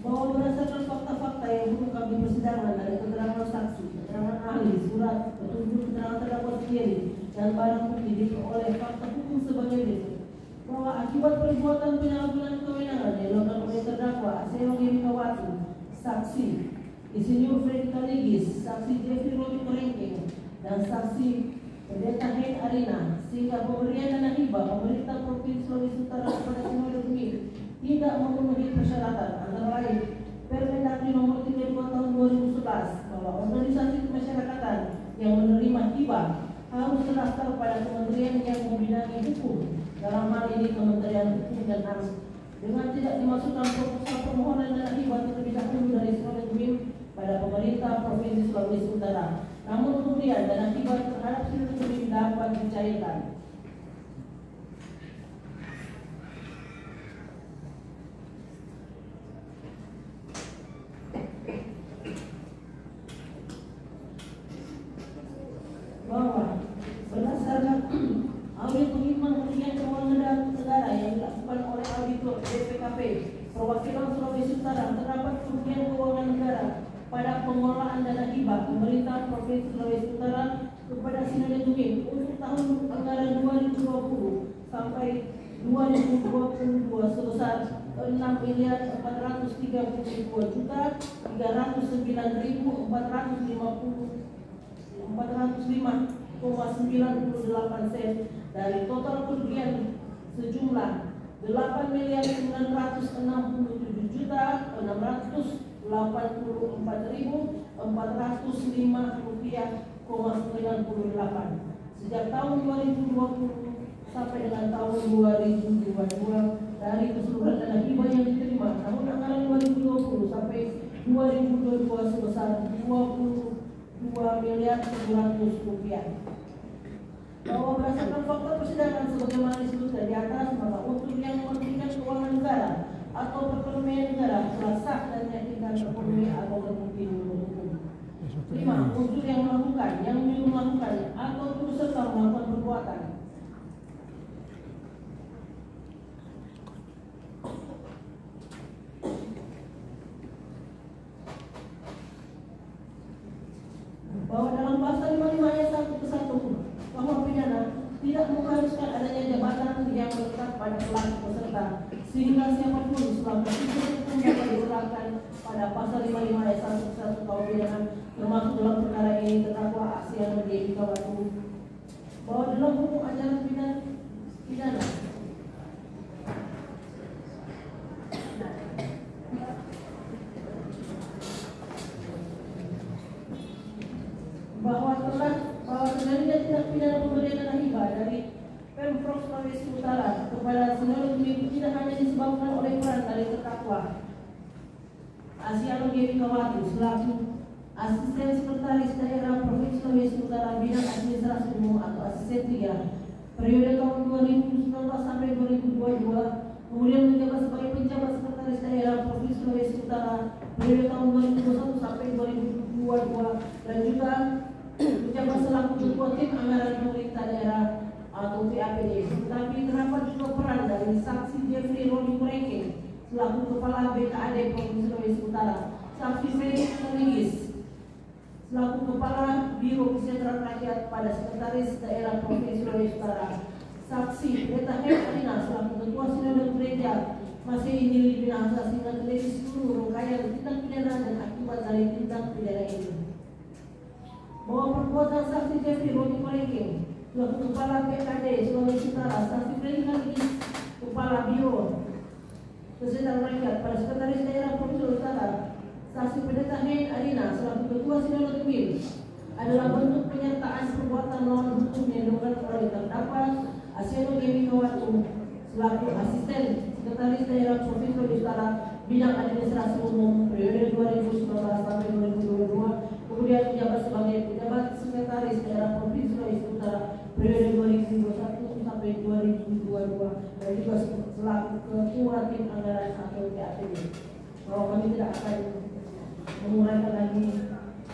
G: Bahwa berdasarkan fakta-fakta yang diungkap di persidangan dari keterangan saksi, keterangan ahli, surat, petunjuk keterangan terdakwa sendiri, dan barang bukti diperoleh fakta hukum sebagai berikut. Bahwa akibat perbuatan penyalahgunaan kewenangan yang dilakukan oleh terdakwa Aselo Gemikawati, saksi Insinyur Freddy Kaligis, saksi Jeffrey Robi Korengkeng, dan saksi Pendeta Hen Arina, sehingga pemberian dana hibah pemerintah Provinsi Sulawesi Utara kepada Sinode Bumi tidak memenuhi persyaratan, antara lain Permendagri nomor 32 tahun 2011 bahwa organisasi kemasyarakatan yang menerima hibah harus terdaftar pada kementerian yang membidangi hukum, dalam hal ini Kementerian Hukum dan HAM. Dengan tidak dimasukkan proposal permohonan dana hibah terlebih dahulu dari Sinode Bumi pada pemerintah Provinsi Sulawesi Utara, namun kemudian dana hibah terhadap Sinode Bumi dapat dicairkan. Bahwa berdasarkan audit penghitungan kerugian keuangan negara yang dilakukan oleh auditor BPKP Perwakilan Sulawesi Utara, terdapat kerugian keuangan negara pada pengelolaan dana hibah pemerintah Provinsi Sulawesi Utara kepada Sinode Bumi untuk tahun anggaran 2020 sampai 2022 sebesar 6.432.405,98 sen dari total kerugian sejumlah 8.694.405,98 rupiah sejak tahun 2020 sampai dengan tahun 2022 dari keseluruhan dana hibah yang diterima tahun anggaran 2020 sampai 2022 sebesar 22 miliar 700 rupiah. Bahwa berdasarkan fakta persidangan sebagaimana disebutkan di atas, maka unsur yang merugikan keuangan negara atau perekonomian negara telah sah dan meyakinkan terpenuhi atau terbukti menurut hukum. 5. Unsur yang melakukan, yang menyuruh melakukan atau turut serta melakukan perbuatan. Bahwa dalam pasal 55 ayat 1 ke 1 bahwa pidana tidak mengharuskan adanya jabatan yang melekat pada pelaku peserta, sehingga siapapun selama itu hukum dapat diterapkan pada pasal 55 ayat 1 ke 1 KUH pidana, termasuk dalam perkara ini terdakwa Asiano Gemikawati. Bahwa dalam hukum acara pidana bahwa terjadinya tindak pidana pemberian dana hibah dari Pemprov Sulawesi Utara kepada Sinode Bumi tidak hanya disebabkan oleh peran dari terdakwa Asiano Gemikawati selaku Asisten Sekretaris Daerah Provinsi Sulawesi Utara Bidang Administrasi Umum atau Asisten 3 periode tahun 2019 sampai 2022, kemudian menjabat sebagai penjabat Sekretaris Daerah Provinsi Sulawesi Utara periode tahun 2021 sampai 2022, dan juga menjabat selaku Ketua Tim Anggaran Pemerintah Daerah atau PAPD. Tetapi terdapat juga peran dari saksi Jeffrey Robi Korengkeng selaku Kepala BKAD Provinsi Sulawesi Utara, saksi Freddy Kaligis selaku Kepala Biro Kesejahteraan Rakyat pada Sekretaris Daerah Provinsi Sulawesi Utara, saksi Pendeta Hen Arina selaku Ketua Sinode Gereja masih ingin dibinasa sehingga terjadi seluruh rangkaian tindak pidana dan akibat dari tindak pidana ini. Bahwa perbuatan saksi Jeffrey Robi Korengkeng selaku Kepala BKAD Sulawesi Utara, saksi Freddy Kaligis Kepala Biro Kesejahteraan Rakyat pada Sekretaris Daerah Provinsi Sulawesi Utara, saksi Pendeta Hen Arina selaku Ketua Sinode Bumi adalah bentuk penyertaan dugaan perbuatan melawan hukum yang dilakukan oleh terdakwa Asiano Gemi Kawatu selaku asisten sekretaris daerah Provinsi Sulawesi Utara bidang administrasi umum periode 2019 sampai 2022, kemudian menjabat sebagai pejabat sekretaris daerah Provinsi Sulawesi Utara periode 2021 sampai 2022, dan juga selaku ketua tim anggaran atau TAPD. Bahwa kami tidak akan menguraikan lagi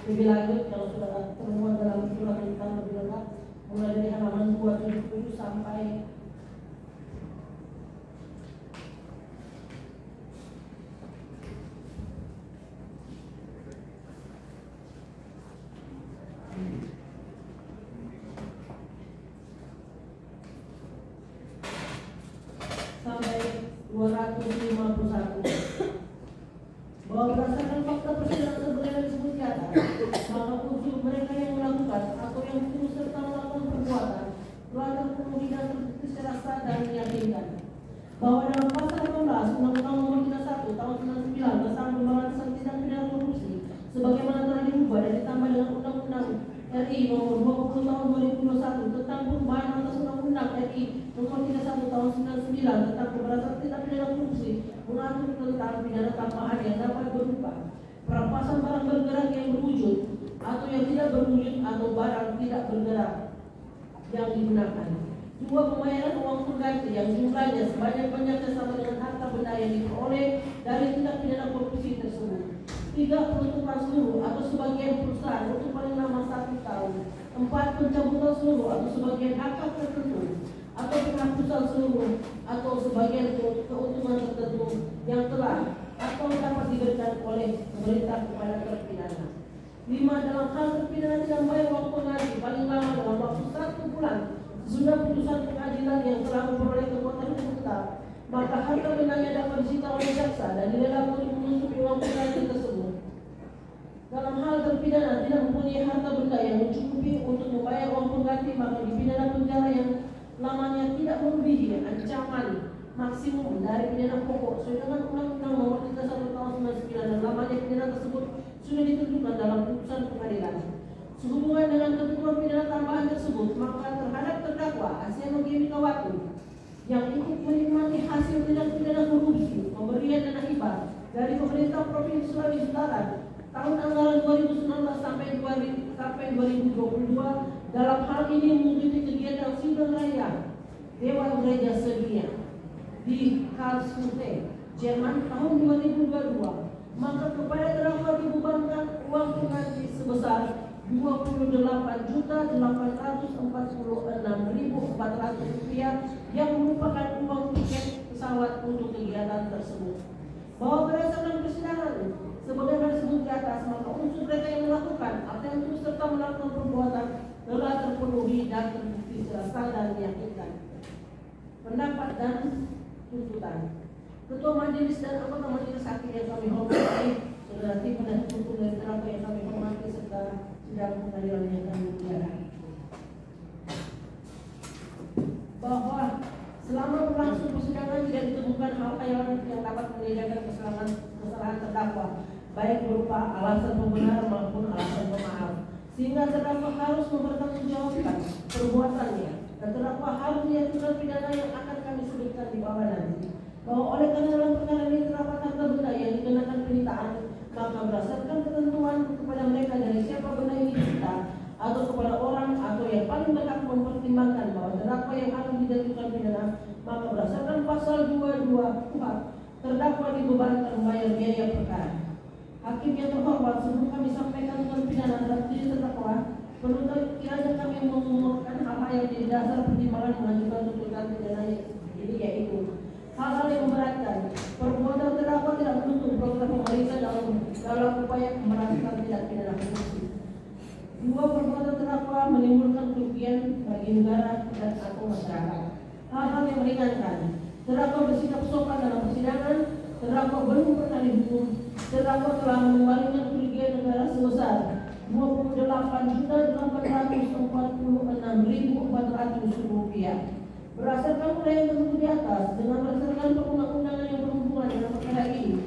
G: lebih lanjut yang sudah termuat dalam surat tuntutan lebih lengkap, mulai dari halaman 277 sampai sampai 251. Bahwa berdasarkan fakta persidangan sebagaimana disebut di atas, maka unsur mereka yang melakukan atau yang turut serta melakukan perbuatan telah terpenuhi dan terbukti secara sah dan meyakinkan bahwa dalam pasal 18 Undang-Undang Nomor 31 Tahun 99 tentang pemberantasan tindak pidana korupsi sebagaimana telah diubah dan ditambah dengan Undang-Undang RI Nomor 20 Tahun 2021 tentang perubahan atas Undang-Undang RI Nomor 31 Tahun 99 tentang pemberantasan tindak pidana korupsi mengatur tentang pidana tambahan yang dapat berupa perampasan barang bergerak yang berwujud atau yang tidak berwujud atau barang tidak bergerak yang digunakan. 2. Pembayaran uang pengganti yang jumlahnya sebanyak-banyaknya sama dengan harta benda yang diperoleh dari tindak pidana korupsi tersebut. 3. Penutupan seluruh atau sebagian perusahaan untuk paling lama 1 tahun. 4. Pencabutan seluruh atau sebagian hak tertentu atau penghapusan seluruh atau sebagian keuntungan tertentu yang telah atau dapat diberikan oleh pemerintah kepada terpidana. 5. Dalam hal terpidana tidak membayar uang pengganti paling lama dalam waktu 1 bulan sesudah putusan pengadilan yang telah memperoleh kekuatan hukum tetap, maka harta bendanya dapat disita oleh jaksa dan dilelang untuk menutupi uang pengganti tersebut. Dalam hal terpidana tidak mempunyai harta benda yang mencukupi untuk membayar uang pengganti, maka dipidana penjara yang lamanya tidak melebihi ancaman maksimum dari pidana pokok sesuai dengan Undang-Undang Nomor 31 Tahun 99 dan lamanya pidana tersebut sudah ditentukan dalam putusan pengadilan. Sehubungan dengan ketentuan pidana tambahan tersebut, maka terhadap terdakwa Asiano Gemi Kawatu yang ikut menikmati hasil tindak pidana korupsi pemberian dana hibah dari pemerintah Provinsi Sulawesi Utara tahun anggaran 2019 sampai 2022 dalam hal ini mengikuti kegiatan sidang raya Dewan Gereja Serbia di Karlsruhe, Jerman tahun 2022, maka kepada terdakwa dibebankan uang pengganti sebesar Rp28.846.400 yang merupakan uang tiket pesawat untuk kegiatan tersebut. Bahwa berdasarkan persidangan sebagaimana disebut di atas, maka unsur mereka yang melakukan atau yang terus serta melakukan perbuatan telah terpenuhi dan terbukti secara sah dan meyakinkan. Pendapat dan tuntutan. Ketua Majelis dan anggota Majelis Hakim yang kami hormati, saudara tim penasihat hukum dari terdakwa yang kami hormati serta sidang pengadilan yang kami muliakan, bahwa selama berlangsung persidangan tidak ditemukan hal-hal yang dapat menjadikan kesalahan terdakwa, baik berupa alasan pembenar maupun alasan pemaaf, sehingga terdakwa harus mempertanggungjawabkan perbuatannya dan terdakwa harus diajukan pidana yang akan kami sebutkan di bawah nanti. Bahwa oleh karena dalam perkara ini terdapat harta benda yang dikenakan penyitaan, maka berdasarkan ketentuan kepada mereka dari siapa benda ini disita atau kepada orang atau yang paling berhak mempertimbangkan bahwa terdakwa yang akan dijatuhkan pidana, maka berdasarkan pasal 22 KUHP terdakwa dibebankan membayar biaya perkara. Hakim yang terhormat, sebelum kami sampaikan dengan pidana terhadap diri terdakwa, penuntut kiranya kami mengumumkan hal-hal yang jadi dasar pertimbangan mengajukan tuntutan pidana ini, yaitu hal-hal yang memberatkan. Perbuatan terdakwa tidak mendukung program pemerintah dalam upaya pemberantasan tindak pidana korupsi. 2. Perbuatan terdakwa menimbulkan kerugian bagi negara dan atau masyarakat. Hal-hal yang meringankan. Terdakwa bersikap sopan dalam persidangan. Terdakwa belum pernah dihukum. Terdakwa telah mengembalikan kerugian negara sebesar Rp28.846.400 berdasarkan uraian tersebut di atas, dengan berdasarkan perundang-undangan yang berhubungan dengan perkara ini,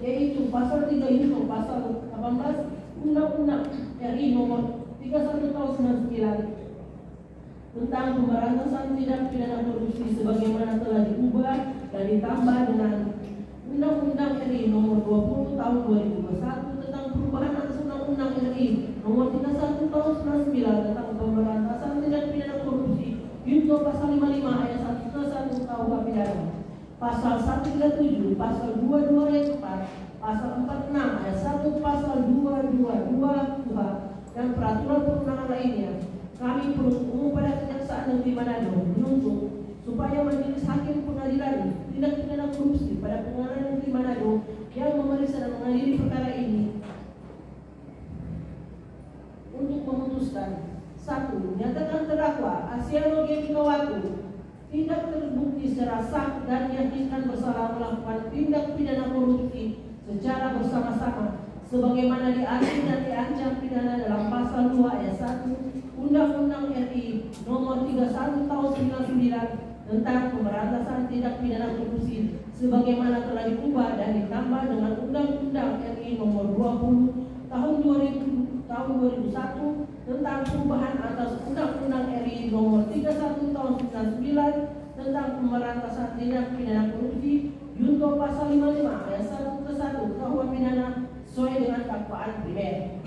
G: yaitu pasal 3 pasal 18 Undang-Undang RI Nomor 31 31 tahun 99 tentang pemberantasan tindak pidana korupsi sebagaimana telah diubah dan ditambah dengan Undang-Undang RI Nomor 20 Tahun 2021 tentang perubahan atas Undang-Undang RI Nomor 31 Tahun 99 tentang pemberantasan tindak pidana korupsi junto pasal 55 ayat 1 ke 1 KUH pidana, pasal 137, pasal 22 ayat 4, pasal 46 ayat 1, pasal 222 KUH dan peraturan perundangan lainnya. Kami penuntut umum pada Kejaksaan Negeri Manado menuntut supaya Majelis Hakim Pengadilan Tindak Pidana Korupsi pada Pengadilan Negeri Manado yang memeriksa dan mengadili perkara ini untuk memutuskan: 1. Menyatakan terdakwa Asiano G. Mikawatu tidak terbukti secara sah dan diyakinkan bersalah melakukan tindak pidana korupsi secara bersama-sama sebagaimana diatur dan diancam pidana dalam pasal 2 ayat 1 Undang-Undang RI Nomor 31 Tahun 99 tentang pemberantasan tindak pidana korupsi sebagaimana telah diubah dan ditambah dengan Undang-Undang RI Nomor 20 Tahun 2001 tentang perubahan atas Undang-Undang RI Nomor 31 Tahun 99 tentang pemberantasan tindak pidana korupsi junto pasal 55 ayat 1 ke 1 KUH pidana sesuai dengan dakwaan primer.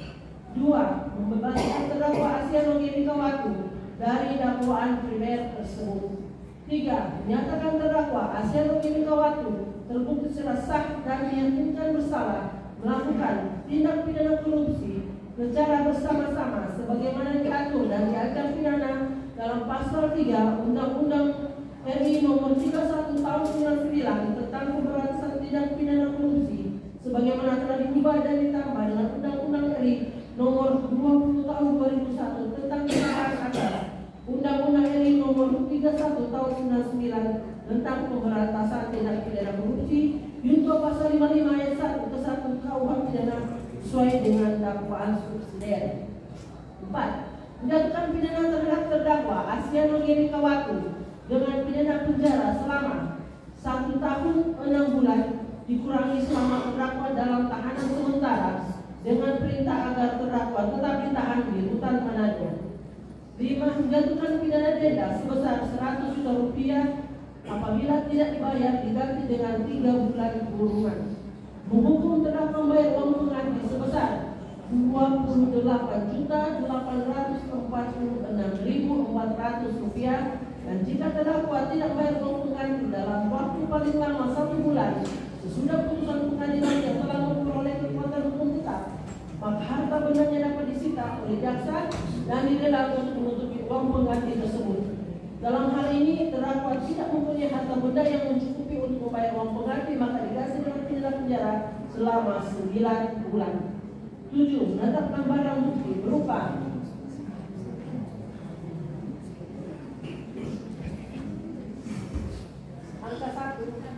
G: 2. Membebaskan terdakwa Asiano G. Mikawatu dari dakwaan primer tersebut. 3. Menyatakan terdakwa Asiano G. Mikawatu terbukti secara sah dan diyakinkan bersalah melakukan tindak pidana korupsi secara bersama-sama sebagaimana diatur dan diancam pidana dalam pasal 3 Undang-Undang RI Nomor 31 Tahun 99 tentang pemberantasan tindak pidana korupsi sebagaimana telah diubah dan ditambah dengan Undang-Undang RI Nomor 20 Tahun 2001 tentang perubahan atas Undang-Undang RI Nomor 31 Tahun 99 tentang pemberantasan tindak pidana korupsi junto pasal 55 ayat 1 ke 1 KUH pidana sesuai dengan dakwaan subsidiar. 4. Menjatuhkan pidana terhadap terdakwa Asiano G. Mikawatu dengan pidana penjara selama 1 tahun 6 bulan dikurangi selama terdakwa dalam tahanan sementara dengan perintah agar terdakwa tetap ditahan di rutan Manado. 5. Menjatuhkan pidana denda sebesar 100 juta rupiah apabila tidak dibayar diganti dengan 3 bulan kurungan. Menghukum terdakwa membayar uang pengganti sebesar 28.846.400 rupiah dan jika terdakwa tidak membayar uang pengganti dalam waktu paling lama 1 bulan sesudah putusan pengadilan yang telah memperoleh kekuatan hukum tetap, maka harta bendanya dapat disita oleh jaksa dan dilelang untuk menutupi uang pengganti tersebut. Dalam hal ini terdakwa tidak mempunyai harta benda yang mencukupi untuk membayar uang pengganti, maka diganti dengan pidana penjara selama 9 bulan. 7. Menetapkan barang bukti berupa angka 1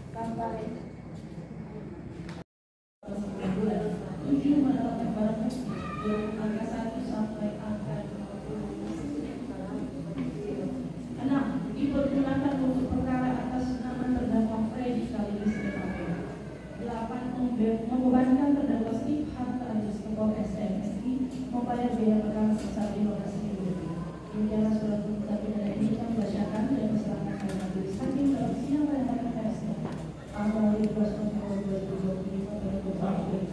G: sampai 9 bulan. 7. Menetapkan barang bukti berupa angka 1 sampai angka 6. Dipergunakan untuk perkara atas nama terdakwa Freddy sekaligus TKP. 8. Membebankan terdakwa Steve harta alias ketua SMSI membayar biaya perkara sebesar 15.000 rupiah. Demikianlah surat tuntutan pidana ini kami bacakan dan diserahkan kepada majelis hakim dalam sidang pada persnya tanggal 12 November 2025 pada pukul 4.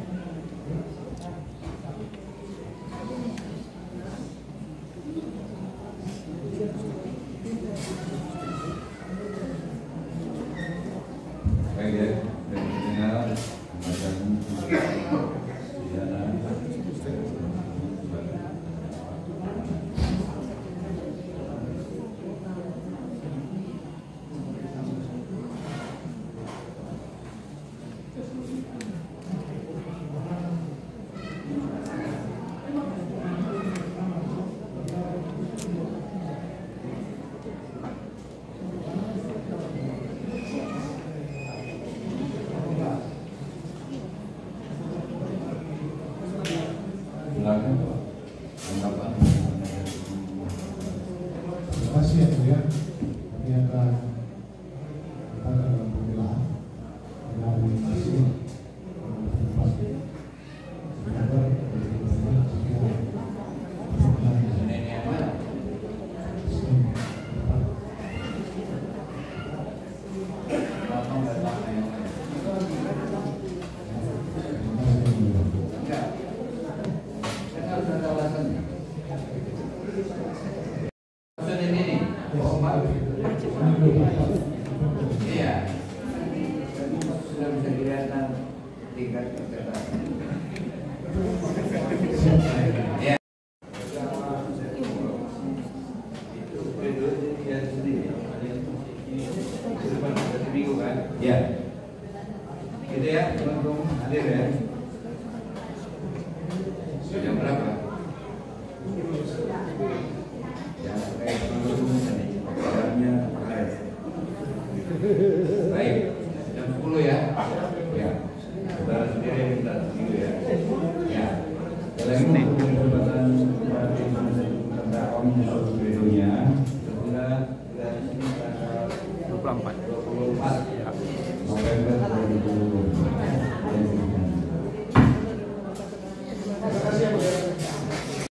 C: langsung hadir ya. Jam berapa? Ya, kayak jalannya keren. Baik, jam 10 ya. Ya, saudara sendiri yang minta dulu ya. Ya, lagi menghubungi kesempatan tentang menyusul videonya. Setelah dari sini tanggal
B: 24.